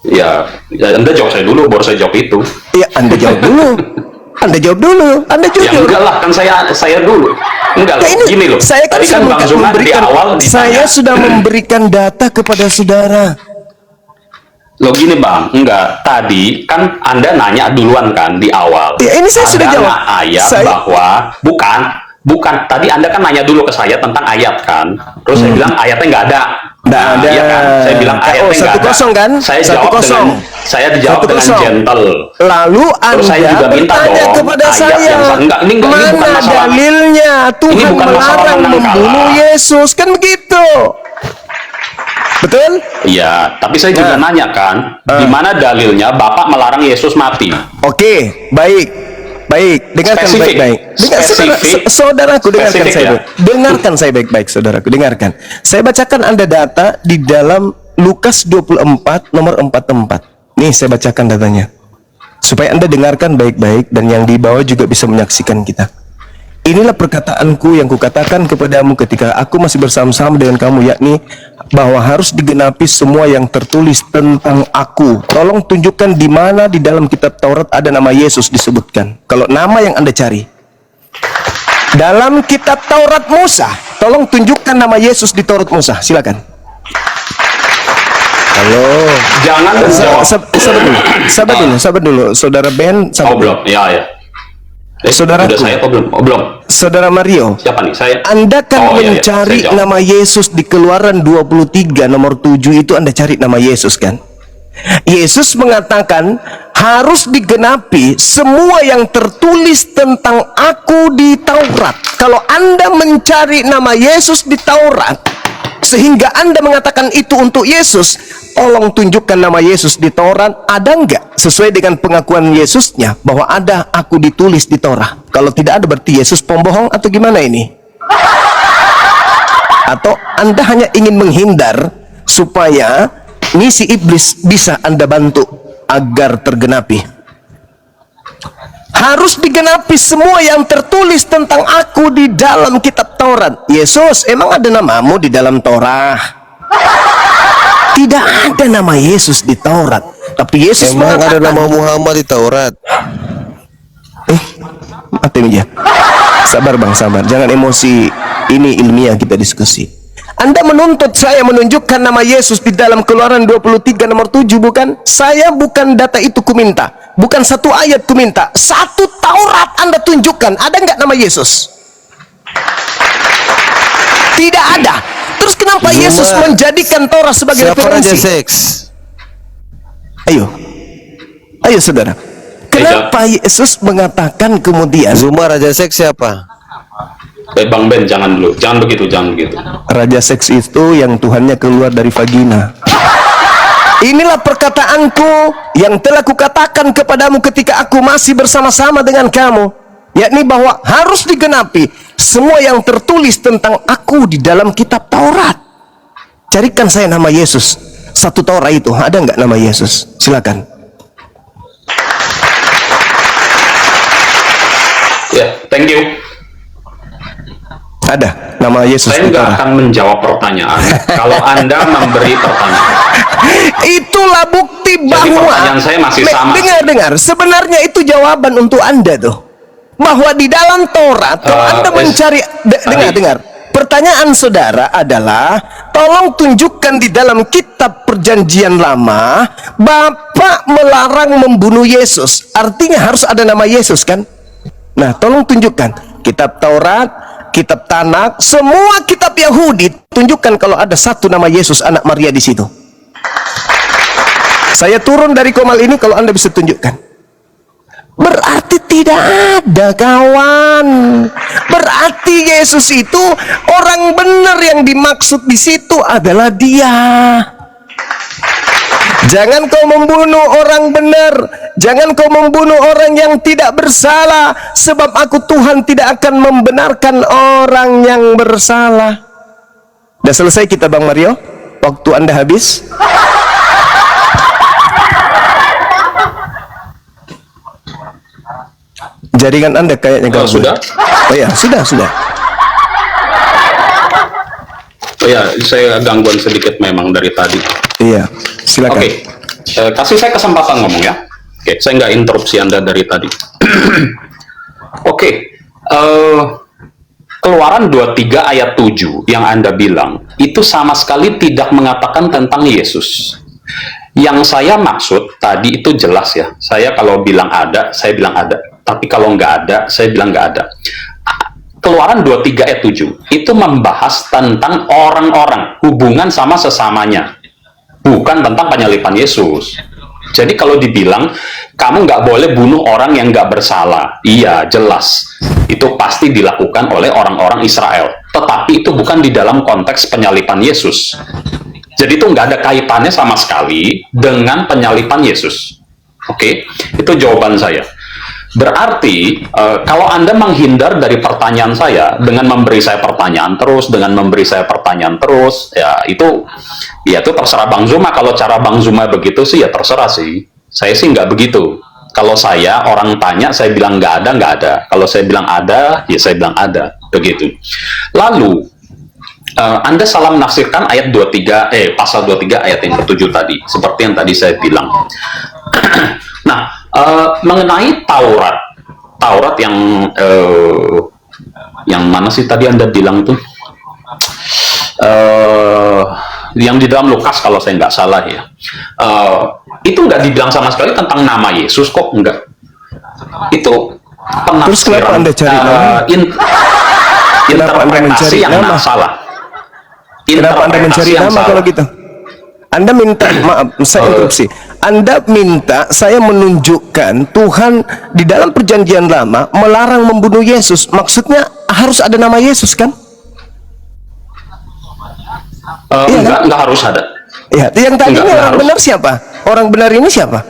Ya, Anda jawab saya dulu, baru saya jawab itu. Ya, Anda jawab dulu. Anda jawab dulu. Anda Ya jujur. enggak lah, kan saya dulu. Enggak loh, Ya, ini gini loh. saya kan Tadi kan sudah Bang Zuma di memberikan, awal ditanya. saya sudah memberikan data kepada saudara. Loh gini Bang, enggak. Tadi kan Anda nanya duluan kan di awal. Ya, ini saya Ada sudah jawab. nggak ayat Saya- bahwa bukan. Tadi Anda kan nanya dulu ke saya tentang ayat kan. Terus saya bilang ayatnya nggak ada. Nggak ada. Iya kan? Saya bilang Oh, ayatnya nggak ada. 1-0 kan? Saya 1-0. jawab saya dijawab dengan 1-0. gentle. Lalu Terus saya Anda juga minta bertanya dong kepada ayat saya, yang enggak, ini bukan mana masalah. dalilnya Tuhan bukan masalah melarang menang membunuh kalah. Yesus? Kan begitu. Betul? Iya, tapi saya juga Nah. nanya kan, di mana dalilnya Bapak melarang Yesus mati? Oke, baik. Dengarkan Spesifik. baik-baik. Spesifik. Saudaraku, dengarkan Spesifik, saya. ya. Dengarkan saya baik-baik, saudaraku. Dengarkan. Saya bacakan Anda data di dalam Lukas 24 nomor 44. Nih, saya bacakan datanya. Supaya Anda dengarkan baik-baik dan yang di bawah juga bisa menyaksikan kita. Inilah perkataanku yang kukatakan kepadamu ketika aku masih bersama-sama dengan kamu, yakni bahwa harus digenapi semua yang tertulis tentang aku. Tolong tunjukkan di mana di dalam kitab Taurat ada nama Yesus disebutkan. Kalau nama yang Anda cari dalam kitab Taurat Musa, tolong tunjukkan nama Yesus di Taurat Musa. Silakan. Halo. Jangan menjawab. Sabar dulu. Saudara Ben, sabar Oh dulu. belum, ya. Saudaraku. Udah saya atau belum? Oh belum. Saudara Mario, Siapa nih? Saya. Anda kan Oh, iya, mencari saya jawab. nama Yesus di Keluaran 23 nomor 7 itu Anda cari nama Yesus kan? Yesus mengatakan harus digenapi semua yang tertulis tentang aku di Taurat. Kalau Anda mencari nama Yesus di Taurat sehingga Anda mengatakan itu untuk Yesus, tolong tunjukkan nama Yesus di Taurat. Ada nggak sesuai dengan pengakuan Yesusnya bahwa ada aku ditulis di Taurat? Kalau tidak ada berarti Yesus pembohong atau gimana ini? Atau Anda hanya ingin menghindar supaya misi iblis bisa Anda bantu agar tergenapi? Harus digenapi semua yang tertulis tentang aku di dalam kitab Taurat. Yesus, emang ada namamu di dalam Taurat? Tidak ada nama Yesus di Taurat. Tapi Yesus Emang ada mengatakan, nama Muhammad di Taurat? mati meja. Sabar bang, sabar. Jangan emosi. Ini ilmiah, kita diskusi. Anda menuntut saya menunjukkan nama Yesus di dalam Keluaran 23 nomor 7, bukan? Saya bukan data itu kuminta. Bukan satu ayat kuminta. Satu Taurat Anda tunjukkan. Ada nggak nama Yesus? Tidak ada. Terus kenapa Zuma, Yesus menjadikan Taurat sebagai Siapa raja referensi? seks? Ayo saudara. Kenapa Yesus mengatakan kemudian Zuma raja seks siapa? Bang Ben, jangan dulu. Jangan begitu. Raja seks itu yang Tuhannya keluar dari vagina? Inilah perkataanku yang telah kukatakan kepadamu ketika aku masih bersama-sama dengan kamu, yakni bahwa harus digenapi semua yang tertulis tentang aku di dalam kitab Taurat. Carikan saya nama Yesus. Satu Taurat itu ada nggak nama Yesus? Silakan. Ya, thank you. Ada nama Yesus Saya di nggak Taurat. akan menjawab pertanyaan kalau Anda memberi pertanyaan. Itulah bukti bukti Jadi bahwa pertanyaan saya masih sama. dengar, sebenarnya itu jawaban untuk Anda tuh. Bahwa di dalam Taurat kalau Anda mencari dengar. Pertanyaan saudara adalah, tolong tunjukkan di dalam kitab Perjanjian Lama Bapak melarang membunuh Yesus. Artinya harus ada nama Yesus kan? Nah, tolong tunjukkan kitab Taurat, kitab Tanakh, semua kitab Yahudi, tunjukkan kalau ada satu nama Yesus anak Maria di situ. Saya turun dari Komal ini kalau Anda bisa tunjukkan. Berarti tidak ada, kawan. Berarti Yesus itu orang benar, yang dimaksud di situ adalah Dia. Jangan kau membunuh orang benar, jangan kau membunuh orang yang tidak bersalah, sebab aku Tuhan tidak akan membenarkan orang yang bersalah. Udah selesai kita, Bang Mario? Waktu Anda habis. Jaringan Anda kayaknya gangguan. Sudah? Oh ya, sudah. Oh ya, saya gangguan sedikit memang dari tadi. Iya, silakan. Oke, kasih saya kesempatan ngomong ya. Oke, saya nggak interupsi Anda dari tadi. Oke, Keluaran 23 ayat 7 yang Anda bilang, itu sama sekali tidak mengatakan tentang Yesus. Yang saya maksud tadi itu jelas ya. Saya kalau bilang ada, saya bilang ada. Tapi kalau nggak ada, saya bilang nggak ada. Keluaran 23 ayat 7 itu membahas tentang orang-orang, hubungan sama sesamanya, bukan tentang penyalipan Yesus. Jadi kalau dibilang kamu nggak boleh bunuh orang yang nggak bersalah, iya jelas itu pasti dilakukan oleh orang-orang Israel, tetapi itu bukan di dalam konteks penyalipan Yesus. Jadi itu nggak ada kaitannya sama sekali dengan penyalipan Yesus. Oke, itu jawaban saya. Berarti kalau Anda menghindar dari pertanyaan saya dengan memberi saya pertanyaan terus, ya itu terserah Bang Zuma. Kalau cara Bang Zuma begitu sih ya terserah sih. Saya sih nggak begitu. Kalau saya orang tanya, saya bilang nggak ada. Kalau saya bilang ada, ya saya bilang ada. Begitu. Lalu Anda salah menafsirkan ayat 23, pasal 23 ayat yang ke-7 tadi, seperti yang tadi saya bilang. Nah, mengenai Taurat yang mana sih tadi Anda bilang tuh? Yang di dalam Lukas kalau saya nggak salah ya. Itu nggak dibilang sama sekali tentang nama Yesus kok, enggak. Itu penafsiran. Terus kenapa Anda cari nama? Interpretasi yang salah. Kenapa Anda mencari nama kalau gitu? Anda minta, maaf, saya interupsi. Anda minta saya menunjukkan Tuhan di dalam Perjanjian Lama melarang membunuh Yesus. Maksudnya harus ada nama Yesus kan? Iya, enggak harus ada. Ya, yang tadi orang benar siapa? Orang benar ini siapa?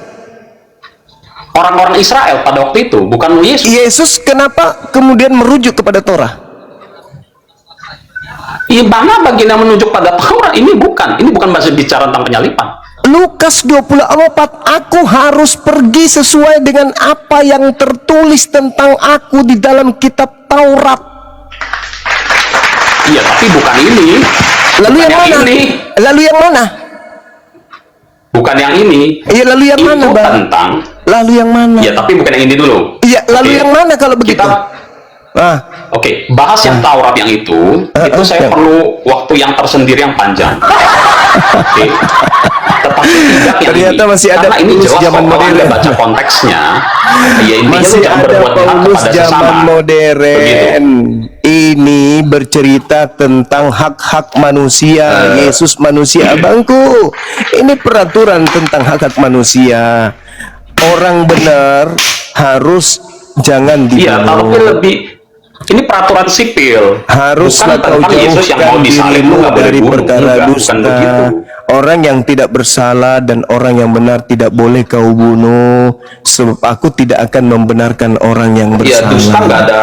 Orang-orang Israel pada waktu itu, bukan Yesus. Yesus kenapa kemudian merujuk kepada Torah? Mana bagian yang menunjuk pada Taurat? Ini bukan bahasa bicara tentang penyalipan. Lukas 24, aku harus pergi sesuai dengan apa yang tertulis tentang aku di dalam kitab Taurat. Iya, tapi bukan ini. Lalu yang mana? Lalu yang mana? Bukan yang ini. Iya, lalu yang mana, Bang? Tentang. Lalu yang mana? Ya, tapi bukan yang ini dulu. Iya, lalu yang mana kalau begitu? Oke, bahas yang Taurat yang itu saya perlu waktu yang tersendiri yang panjang. Oke. Tetapi tidak yang ternyata ini. Masih ada karena ini jelas zaman kalau Anda modern. baca konteksnya, ya intinya Masih jangan ada berbuat jahat Paulus kepada zaman sesama. modern. Begitu. Ini bercerita tentang hak-hak manusia. Yesus manusia, abangku. Ini peraturan tentang hak-hak manusia. Orang benar harus jangan Iya, tapi dibunuh. lebih ini peraturan sipil. Haruslah bukan kau tentang Yesus yang mau jauhkan disalib dirimu nggak boleh dari bunuh. perkara Enggak, bukan dusta. begitu. Orang yang tidak bersalah dan orang yang benar tidak boleh kau bunuh, sebab aku tidak akan membenarkan orang yang Iya, dusta bersalah. nggak ada.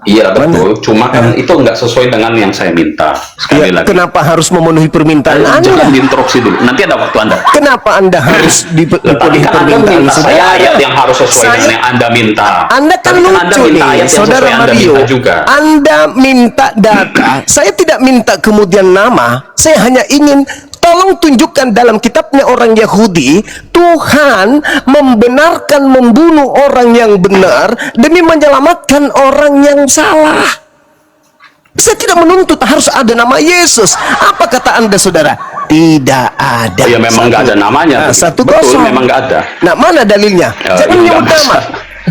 Iya betul. Mana? Cuma kan itu nggak sesuai dengan yang saya minta. Sekali Ya, lagi. kenapa harus memenuhi permintaan Jangan Anda? diinterupsi dulu. Nanti ada waktu Anda. Kenapa Anda harus Tadi dipenuhi kan Anda permintaan minta saya saudara? ayat yang harus sesuai dengan yang Anda minta. Anda kan Tadi Anda lucu minta nih, ayat yang saudara sesuai yang Anda Mario. minta juga. Anda minta data, saya tidak minta kemudian nama. Saya hanya ingin Tolong tunjukkan dalam kitabnya orang Yahudi, Tuhan membenarkan membunuh orang yang benar demi menyelamatkan orang yang salah. Saya tidak menuntut harus ada nama Yesus. Apa kata Anda, saudara? Tidak ada. Ya memang nggak ada namanya. Nah, Betul, 1-0. memang nggak ada. Nah, mana dalilnya? Jangan ini menyebut nggak nama. bisa.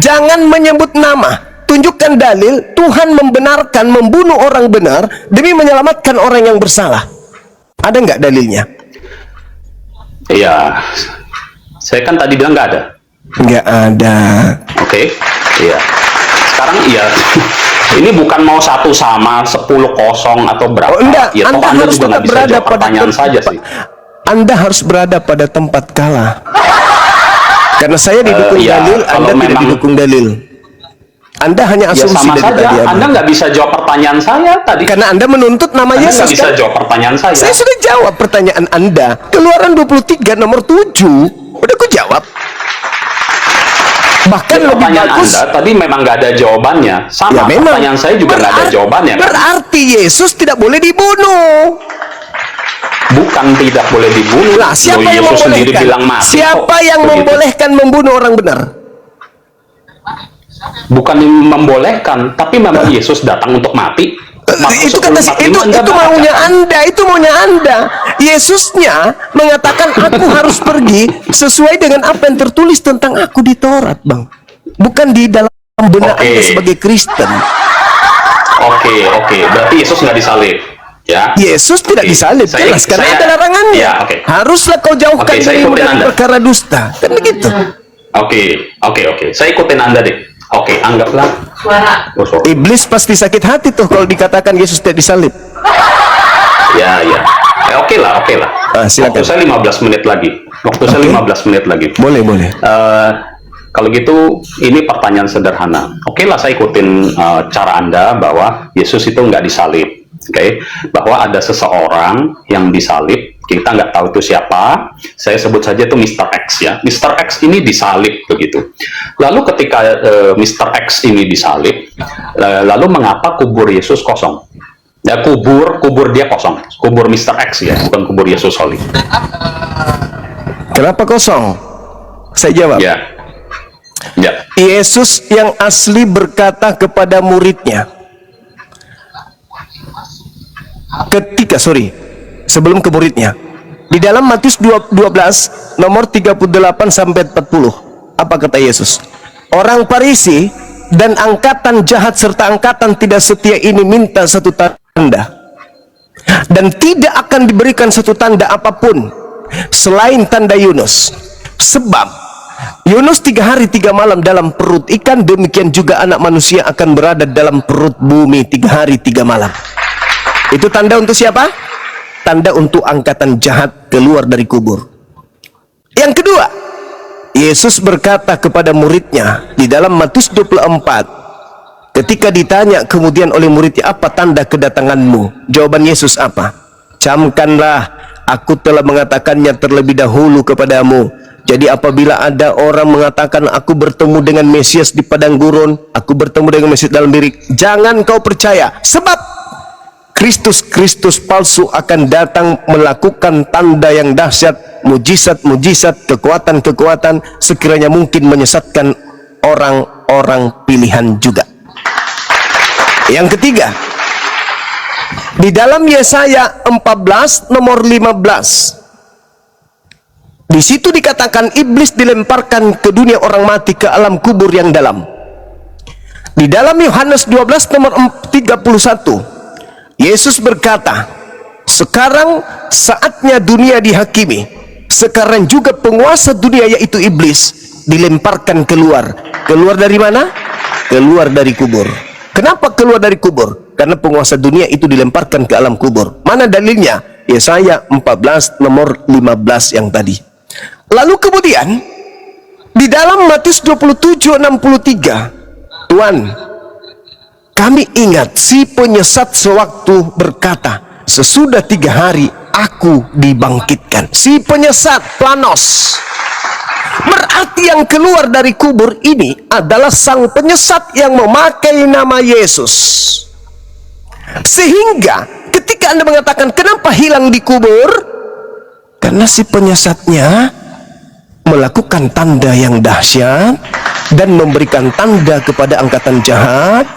Jangan menyebut nama. Tunjukkan dalil Tuhan membenarkan membunuh orang benar demi menyelamatkan orang yang bersalah. Ada nggak dalilnya? Iya, saya kan tadi bilang nggak ada. Nggak ada. Oke, iya. Sekarang iya, ini bukan mau 1 sama 10-0 atau berapa. Oh, enggak. Ya, toh Anda harus juga nggak tetap bisa berada jawab pertanyaan saja sih. Anda harus berada pada tempat kalah. Karena saya didukung iya, dalil, kalau Anda tidak memang- didukung dalil. Anda hanya Ya asumsi sama dari saja, tadi. Anda nggak bisa jawab pertanyaan saya tadi. Karena Anda menuntut nama Anda Yesus. nggak bisa Kan? jawab pertanyaan saya. Saya sudah jawab pertanyaan Anda. Keluaran 23 nomor 7. Udah aku jawab. Bahkan Ya, lebih pertanyaan bagus. Anda tadi memang nggak ada jawabannya. Sama, Ya, memang. pertanyaan saya juga nggak ada jawabannya. Kan? Berarti Yesus tidak boleh dibunuh. Bukan tidak boleh dibunuh. Lah, siapa Loh, yang Yesus sendiri membolehkan? bilang mati. Siapa kok. yang Begitu. membolehkan membunuh orang benar? Bukan membolehkan, tapi memang Yesus datang untuk mati. Markus Itu kata 10:45 Anda itu baca. maunya Anda, itu maunya Anda. Yesusnya mengatakan aku harus pergi sesuai dengan apa yang tertulis tentang aku di Taurat, Bang. Bukan di dalam benak Oke. Anda sebagai Kristen. Oke. Berarti Yesus nggak disalib. Ya. Yesus tidak Oke. disalib, jelas karena ada larangannya. Ya, oke. Haruslah kau jauhkan Oke, saya dirimu ikutin dari Anda. perkara dusta. Kan begitu. Oke. Saya ikutin Anda deh. Oke, anggaplah. Oh, sorry. Iblis pasti sakit hati tuh kalau dikatakan Yesus tidak disalib. Ya. Oke lah. Silakan. Waktu saya 15 menit lagi. Boleh. Kalau gitu, ini pertanyaan sederhana. Oke lah, saya ikutin cara Anda bahwa Yesus itu nggak disalib. Oke, bahwa ada seseorang yang disalib, kita nggak tahu itu siapa. Saya sebut saja itu Mr. X ya. Mr. X ini disalib begitu. Lalu ketika Mr. X ini disalib, lalu mengapa kubur Yesus kosong? Ya, kubur dia kosong. Kubur Mr. X ya, bukan kubur Yesus sorry. Kenapa kosong? Saya jawab. Ya. Yesus yang asli berkata kepada muridnya sebelum ke muridnya di dalam Matius 12 nomor 38 sampai 40, apa kata Yesus? Orang Farisi dan angkatan jahat serta angkatan tidak setia ini minta satu tanda, dan tidak akan diberikan satu tanda apapun selain tanda Yunus. Sebab Yunus 3 hari 3 malam dalam perut ikan, demikian juga anak manusia akan berada dalam perut bumi 3 hari 3 malam. Itu tanda untuk siapa? Tanda untuk angkatan jahat keluar dari kubur. Yang kedua, Yesus berkata kepada muridnya di dalam Matius 24, ketika ditanya kemudian oleh muridnya, apa tanda kedatanganmu? Jawaban Yesus apa? Camkanlah, aku telah mengatakannya terlebih dahulu kepadamu. Jadi apabila ada orang mengatakan aku bertemu dengan Mesias di padang gurun, aku bertemu dengan Mesias dalam birik, jangan kau percaya. Sebab Kristus palsu akan datang melakukan tanda yang dahsyat, mujizat-mujizat, kekuatan-kekuatan, sekiranya mungkin menyesatkan orang-orang pilihan juga. Yang ketiga, di dalam Yesaya 14 nomor 15, di situ dikatakan iblis dilemparkan ke dunia orang mati, ke alam kubur yang dalam. Di dalam Yohanes 12 nomor 31, Yesus berkata, sekarang saatnya dunia dihakimi. Sekarang juga penguasa dunia yaitu iblis dilemparkan keluar. Keluar dari mana? Keluar dari kubur. Kenapa keluar dari kubur? Karena penguasa dunia itu dilemparkan ke alam kubur. Mana dalilnya? Yesaya 14 nomor 15 yang tadi. Lalu kemudian di dalam Matius 27:63, Tuhan, kami ingat si penyesat sewaktu berkata, sesudah 3 hari aku dibangkitkan. Si penyesat, Planos. Berarti yang keluar dari kubur ini adalah sang penyesat yang memakai nama Yesus. Sehingga ketika Anda mengatakan kenapa hilang di kubur, Karena si penyesatnya melakukan tanda yang dahsyat dan memberikan tanda kepada angkatan jahat,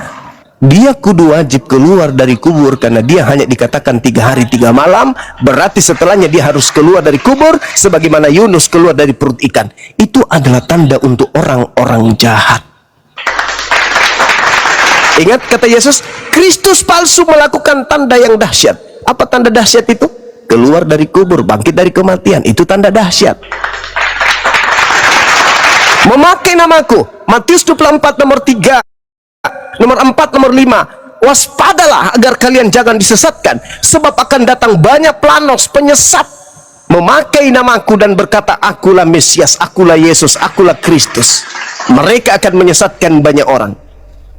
dia kudu wajib keluar dari kubur karena dia hanya dikatakan 3 hari 3 malam. Berarti setelahnya dia harus keluar dari kubur sebagaimana Yunus keluar dari perut ikan. Itu adalah tanda untuk orang-orang jahat. Ingat kata Yesus, Kristus palsu melakukan tanda yang dahsyat. Apa tanda dahsyat itu? Keluar dari kubur, bangkit dari kematian. Itu tanda dahsyat. Memakai namaku, Matius 24 nomor 3, nomor 4, nomor 5. Waspadalah agar kalian jangan disesatkan, sebab akan datang banyak planos penyesat memakai namaku dan berkata, akulah Mesias, akulah Yesus, akulah Kristus. Mereka akan menyesatkan banyak orang.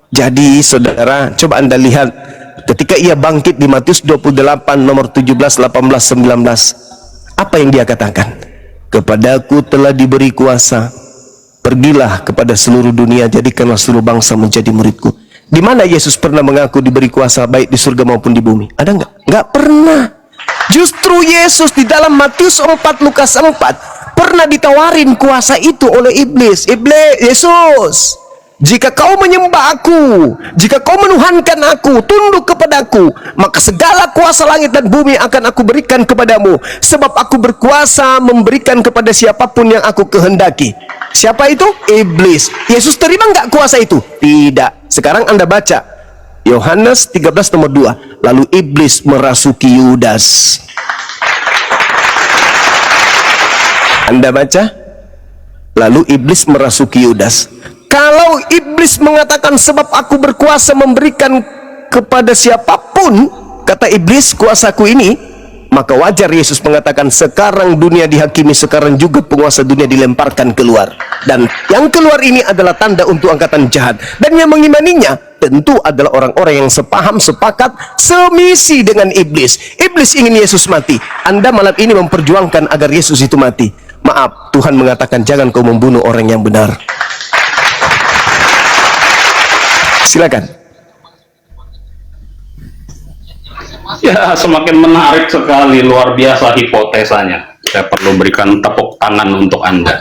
Jadi saudara, coba anda lihat ketika ia bangkit di Matius 28 nomor 17, 18, 19. Apa yang dia katakan? Kepadaku telah diberi kuasa, pergilah kepada seluruh dunia, jadikanlah seluruh bangsa menjadi muridku. Di mana Yesus pernah mengaku diberi kuasa baik di surga maupun di bumi? Ada enggak? Enggak pernah. Justru Yesus di dalam Matius 4, Lukas 4 pernah ditawarin kuasa itu oleh iblis. Yesus, jika kau menyembah aku, jika kau menuhankan aku, tunduk kepadaku, maka segala kuasa langit dan bumi akan aku berikan kepadamu. Sebab aku berkuasa memberikan kepada siapapun yang aku kehendaki. Siapa itu? Iblis. Yesus terima enggak kuasa itu? Tidak. Sekarang anda baca Yohanes 13 nomor 2. Lalu iblis merasuki Yudas. Anda baca, lalu iblis merasuki Yudas. Kalau iblis mengatakan sebab aku berkuasa memberikan kepada siapapun, kata iblis, kuasaku ini, maka wajar Yesus mengatakan sekarang dunia dihakimi, sekarang juga penguasa dunia dilemparkan keluar. Dan yang keluar ini adalah tanda untuk angkatan jahat. Dan yang mengimaninya tentu adalah orang-orang yang sepaham, sepakat, semisi dengan iblis. Iblis ingin Yesus mati. Anda malam ini memperjuangkan agar Yesus itu mati. Maaf, Tuhan mengatakan jangan kau membunuh orang yang benar. Silakan. Ya, semakin menarik sekali, luar biasa hipotesanya. Saya perlu berikan tepuk tangan untuk Anda.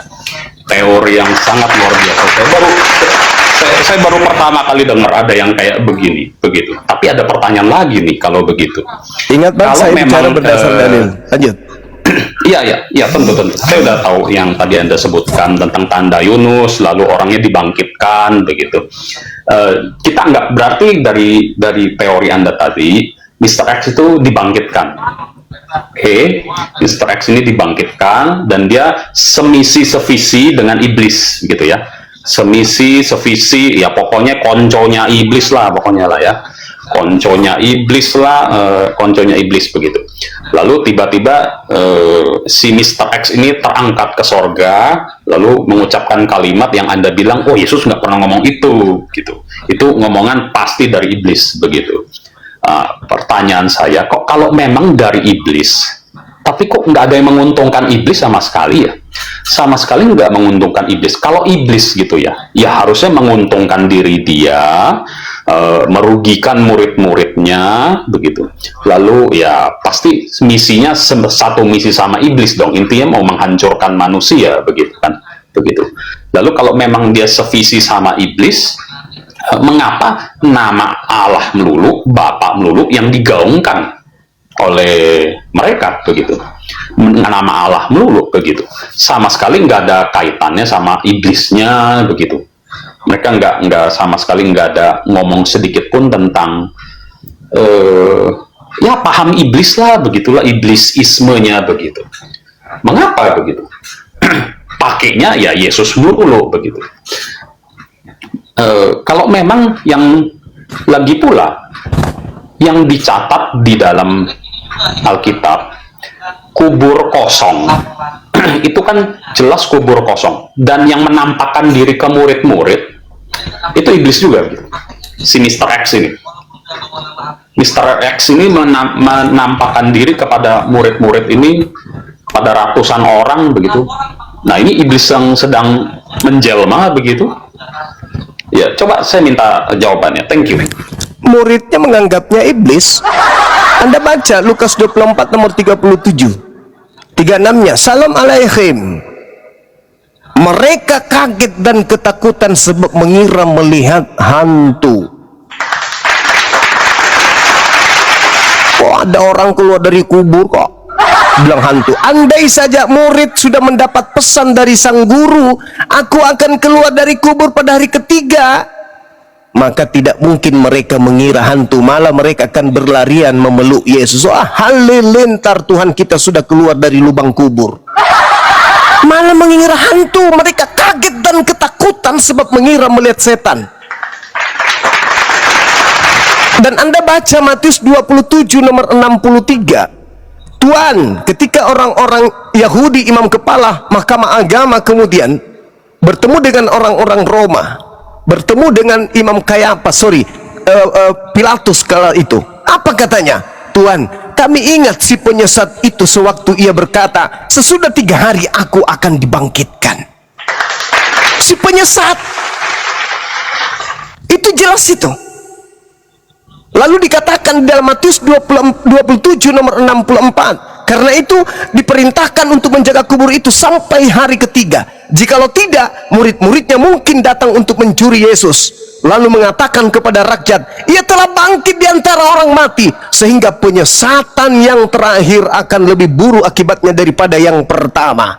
Teori yang sangat luar biasa. Saya baru pertama kali dengar ada yang kayak begini, begitu. Tapi ada pertanyaan lagi nih kalau begitu. Ingat Bang, saya bicara berdasar dalil. Lanjut. Iya, tentu. Saya udah tahu yang tadi Anda sebutkan tentang tanda Yunus, lalu orangnya dibangkitkan, begitu. Kita nggak berarti dari teori Anda tadi, Mr. X itu dibangkitkan. Oke, Mr. X ini dibangkitkan dan dia semisi sevisi dengan iblis, gitu ya. Semisi sevisi, ya pokoknya konconya iblis lah, pokoknya lah ya. Konconya iblis lah, konconya iblis begitu. Lalu tiba-tiba si Mr. X ini terangkat ke sorga, lalu mengucapkan kalimat yang Anda bilang, oh Yesus nggak pernah ngomong itu, gitu. Itu ngomongan pasti dari iblis, begitu. Pertanyaan saya, kok kalau memang dari iblis, tapi kok nggak ada yang menguntungkan iblis sama sekali ya? Sama sekali nggak menguntungkan iblis. Kalau iblis gitu ya, ya harusnya menguntungkan diri dia, merugikan murid-muridnya, begitu. Lalu ya pasti misinya satu misi sama iblis dong. Intinya mau menghancurkan manusia, begitu kan? Begitu. Lalu kalau memang dia sevisi sama iblis, mengapa nama Allah melulu, Bapa melulu yang digaungkan oleh mereka, begitu? Nama Allah melulu, begitu. Sama sekali nggak ada kaitannya sama iblisnya, begitu. Mereka nggak sama sekali nggak ada ngomong sedikit pun tentang ya paham iblis lah, begitulah iblisismenya, begitu. Mengapa begitu? Pakainya ya Yesus melulu, begitu. Kalau memang yang lagi pula yang dicatat di dalam Alkitab kubur kosong itu kan jelas kubur kosong, dan yang menampakkan diri ke murid-murid itu iblis juga, gitu. Si Mr. X ini, Mr. X ini menampakkan diri kepada murid-murid ini, pada ratusan orang, begitu. Nah ini iblis yang sedang menjelma, begitu. Ya, coba saya minta jawabannya. Thank you. Muridnya menganggapnya iblis. Anda baca Lukas 24 nomor 37. 36-nya, Salam alaihim. Mereka kaget dan ketakutan sebab mengira melihat hantu. Kok ada orang keluar dari kubur kok? Bilang hantu. Andai saja murid sudah mendapat pesan dari sang guru, aku akan keluar dari kubur pada hari ketiga, maka tidak mungkin mereka mengira hantu, malah mereka akan berlarian memeluk Yesus. Halilintar, Tuhan kita sudah keluar dari lubang kubur. Malah mengira hantu, mereka kaget dan ketakutan sebab mengira melihat setan. Dan Anda baca Matius 27 nomor 63. Tuhan, ketika orang-orang Yahudi, imam kepala mahkamah agama kemudian bertemu dengan orang-orang Roma, bertemu dengan imam Pilatus kala itu, apa katanya? Tuhan, kami ingat si penyesat itu sewaktu ia berkata, sesudah 3 hari aku akan dibangkitkan. Si penyesat itu jelas itu. Lalu dikatakan dalam Matius 27 nomor 64, karena itu diperintahkan untuk menjaga kubur itu sampai hari ketiga. Jikalau tidak, murid-muridnya mungkin datang untuk mencuri Yesus, lalu mengatakan kepada rakyat, ia telah bangkit di antara orang mati, sehingga penyesatan yang terakhir akan lebih buruk akibatnya daripada yang pertama.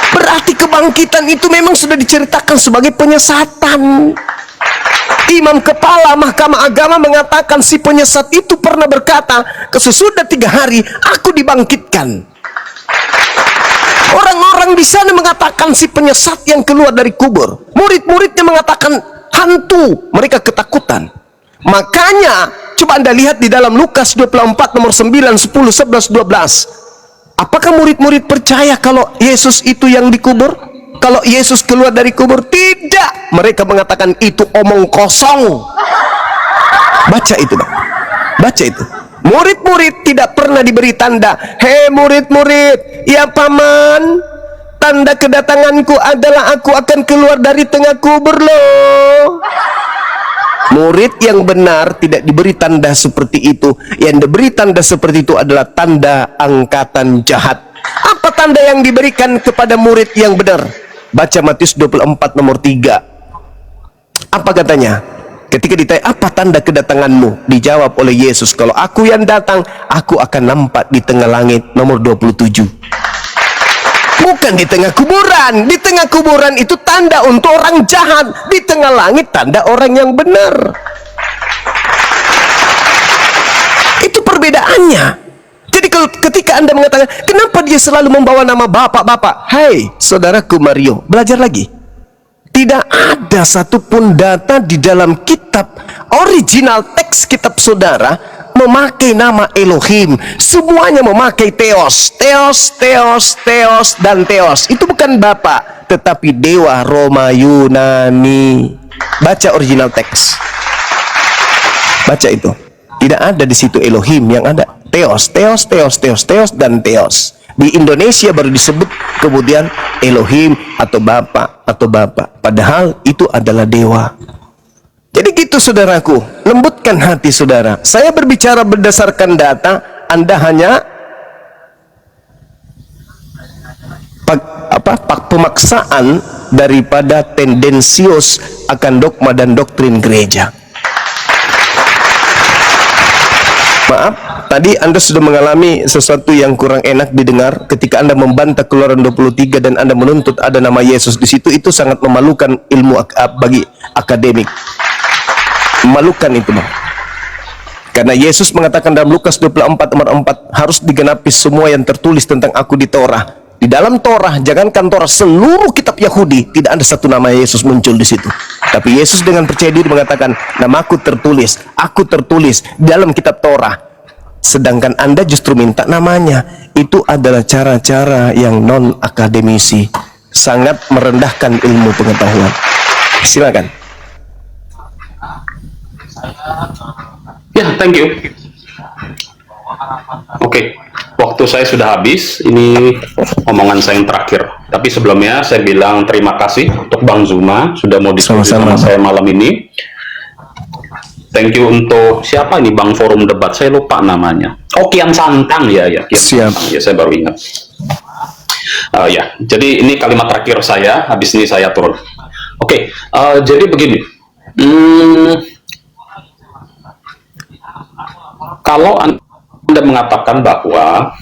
Berarti kebangkitan itu memang sudah diceritakan sebagai penyesatan. Imam kepala mahkamah agama mengatakan si penyesat itu pernah berkata, sesudah 3 hari aku dibangkitkan. Orang-orang di sana mengatakan si penyesat yang keluar dari kubur. Murid-muridnya mengatakan hantu, mereka ketakutan. Makanya coba Anda lihat di dalam Lukas 24 nomor 9, 10, 11, 12. Apakah murid-murid percaya kalau Yesus itu yang dikubur? Kalau Yesus keluar dari kubur? Tidak. Mereka mengatakan itu omong kosong. Baca itu, Bang. Baca itu. Murid-murid tidak pernah diberi tanda. Hei murid-murid, ya paman, tanda kedatanganku adalah aku akan keluar dari tengah kubur loh. Murid yang benar tidak diberi tanda seperti itu. Yang diberi tanda seperti itu adalah tanda angkatan jahat. Apa tanda yang diberikan kepada murid yang benar? Baca Matius 24 nomor 3. Apa katanya? Ketika ditanya, apa tanda kedatanganmu? Dijawab oleh Yesus, kalau aku yang datang, aku akan nampak di tengah langit. Nomor 27. Bukan di tengah kuburan. Di tengah kuburan itu tanda untuk orang jahat. Di tengah langit tanda orang yang benar. Itu perbedaannya. Jadi ketika Anda mengatakan, kenapa dia selalu membawa nama bapak-bapak? Hai, saudaraku Mario, belajar lagi. Tidak ada satupun data di dalam kitab, original teks kitab saudara, memakai nama Elohim. Semuanya memakai Theos. Theos, Theos, Theos, dan Theos. Itu bukan bapak, tetapi dewa Roma Yunani. Baca original teks. Baca itu. Tidak ada di situ Elohim, yang ada Theos, Theos, Theos, Theos, Theos, dan Theos. Di Indonesia baru disebut kemudian Elohim atau Bapa atau Bapa. Padahal itu adalah dewa. Jadi gitu saudaraku, lembutkan hati saudara. Saya berbicara berdasarkan data, Anda hanya pemaksaan daripada tendensius akan dogma dan doktrin gereja. Maaf, tadi Anda sudah mengalami sesuatu yang kurang enak didengar ketika Anda membantah Keluaran 23 dan Anda menuntut ada nama Yesus di situ. Itu sangat memalukan ilmu bagi akademik. Memalukan itu, Bang. Karena Yesus mengatakan dalam Lukas 24 nomor 4, harus digenapi semua yang tertulis tentang aku di Torah. Di dalam Torah, jangankan Torah, seluruh kitab Yahudi tidak ada satu nama Yesus muncul di situ. Tapi Yesus dengan percaya diri mengatakan, namaku tertulis, aku tertulis di dalam kitab Torah. Sedangkan Anda justru minta namanya. Itu adalah cara-cara yang non akademisi, sangat merendahkan ilmu pengetahuan. Silakan. Ya, thank you. Oke, waktu saya sudah habis. Ini omongan saya yang terakhir. Tapi sebelumnya saya bilang terima kasih untuk Bang Zuma sudah mau diskusi sama saya malam ini. Thank you untuk siapa ini Bang Forum Debat, saya lupa namanya. Oh, Kian Santang ya, Kian Siap. Santang ya, saya baru ingat. Ya, jadi ini kalimat terakhir saya, habis ini saya turun. Oke, jadi begini. Kalau Anda mengatakan bahwa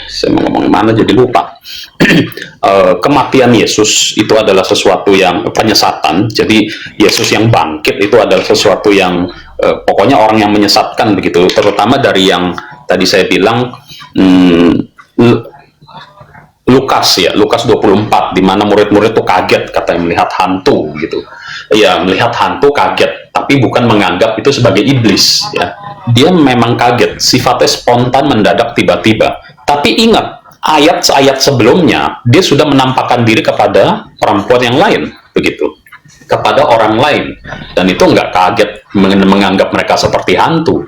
saya mau ngomong mana jadi lupa. Kematian Yesus itu adalah sesuatu yang penyesatan. Jadi Yesus yang bangkit itu adalah sesuatu yang pokoknya orang yang menyesatkan begitu. Terutama dari yang tadi saya bilang Lukas 24 di mana murid-murid itu kaget katanya melihat hantu gitu. Ya, melihat hantu kaget, tapi bukan menganggap itu sebagai iblis ya. Dia memang kaget, sifatnya spontan, mendadak, tiba-tiba. Tapi ingat, ayat-ayat sebelumnya dia sudah menampakkan diri kepada perempuan yang lain begitu, kepada orang lain, dan itu nggak kaget menganggap mereka seperti hantu.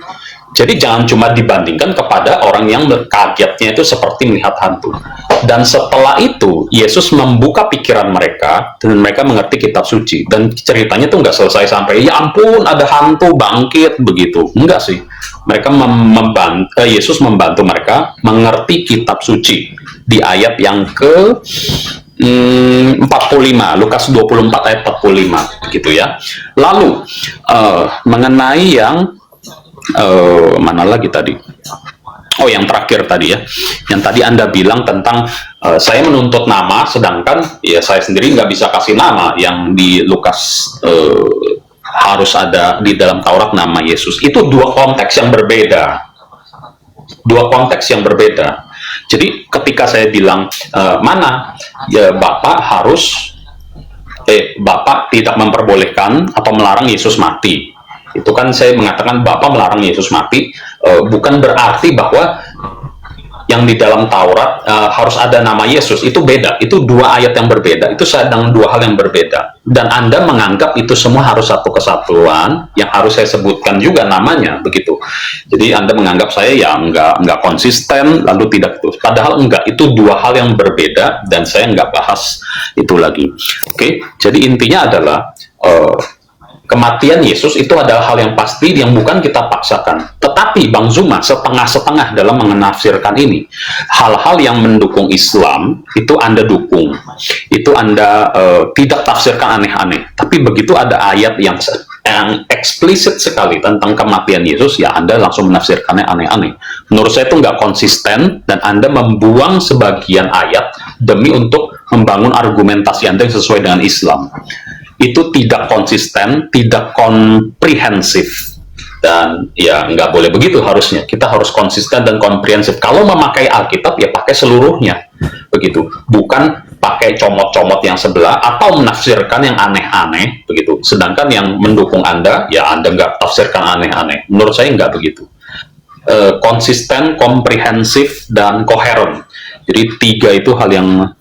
Jadi jangan cuma dibandingkan kepada orang yang kagetnya itu seperti melihat hantu. Dan setelah itu, Yesus membuka pikiran mereka, dan mereka mengerti kitab suci. Dan ceritanya tuh nggak selesai sampai, ya ampun ada hantu bangkit, begitu. Enggak sih. Mereka Yesus membantu mereka mengerti kitab suci. Di ayat yang ke 45, Lukas 24 ayat 45, gitu ya. Lalu, mengenai yang mana lagi tadi? Oh, yang terakhir tadi ya, yang tadi Anda bilang tentang saya menuntut nama, sedangkan ya saya sendiri nggak bisa kasih nama. Yang di Lukas harus ada di dalam Taurat nama Yesus. Itu dua konteks yang berbeda. Dua konteks yang berbeda. Jadi ketika saya bilang mana ya Bapak Bapak tidak memperbolehkan atau melarang Yesus mati. Itu kan saya mengatakan Bapak melarang Yesus mati, bukan berarti bahwa yang di dalam Taurat harus ada nama Yesus. Itu beda, itu dua ayat yang berbeda, itu sedang dua hal yang berbeda. Dan Anda menganggap itu semua harus satu kesatuan, yang harus saya sebutkan juga namanya, begitu. Jadi Anda menganggap saya ya nggak konsisten, lalu tidak itu. Padahal enggak, itu dua hal yang berbeda, dan saya nggak bahas itu lagi. Oke, jadi intinya adalah kematian Yesus itu adalah hal yang pasti yang bukan kita paksakan. Tetapi Bang Zuma setengah-setengah dalam menafsirkan ini. Hal-hal yang mendukung Islam itu Anda dukung. Itu Anda tidak tafsirkan aneh-aneh. Tapi begitu ada ayat yang eksplisit sekali tentang kematian Yesus, ya Anda langsung menafsirkannya aneh-aneh. Menurut saya itu nggak konsisten, dan Anda membuang sebagian ayat demi untuk membangun argumentasi Anda yang sesuai dengan Islam. Itu tidak konsisten, tidak komprehensif, dan ya nggak boleh begitu. Harusnya kita harus konsisten dan komprehensif. Kalau memakai Alkitab ya pakai seluruhnya begitu, bukan pakai comot-comot yang sebelah atau menafsirkan yang aneh-aneh begitu. Sedangkan yang mendukung Anda ya Anda nggak tafsirkan aneh-aneh. Menurut saya nggak begitu. Konsisten, komprehensif, dan koheren. Jadi tiga itu hal yang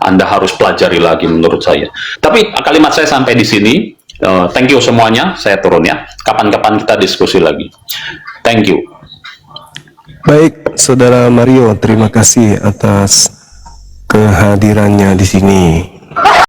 Anda harus pelajari lagi menurut saya. Tapi kalimat saya sampai di sini. Thank you semuanya. Saya turun ya. Kapan-kapan kita diskusi lagi. Thank you. Baik, Saudara Mario, terima kasih atas kehadirannya di sini.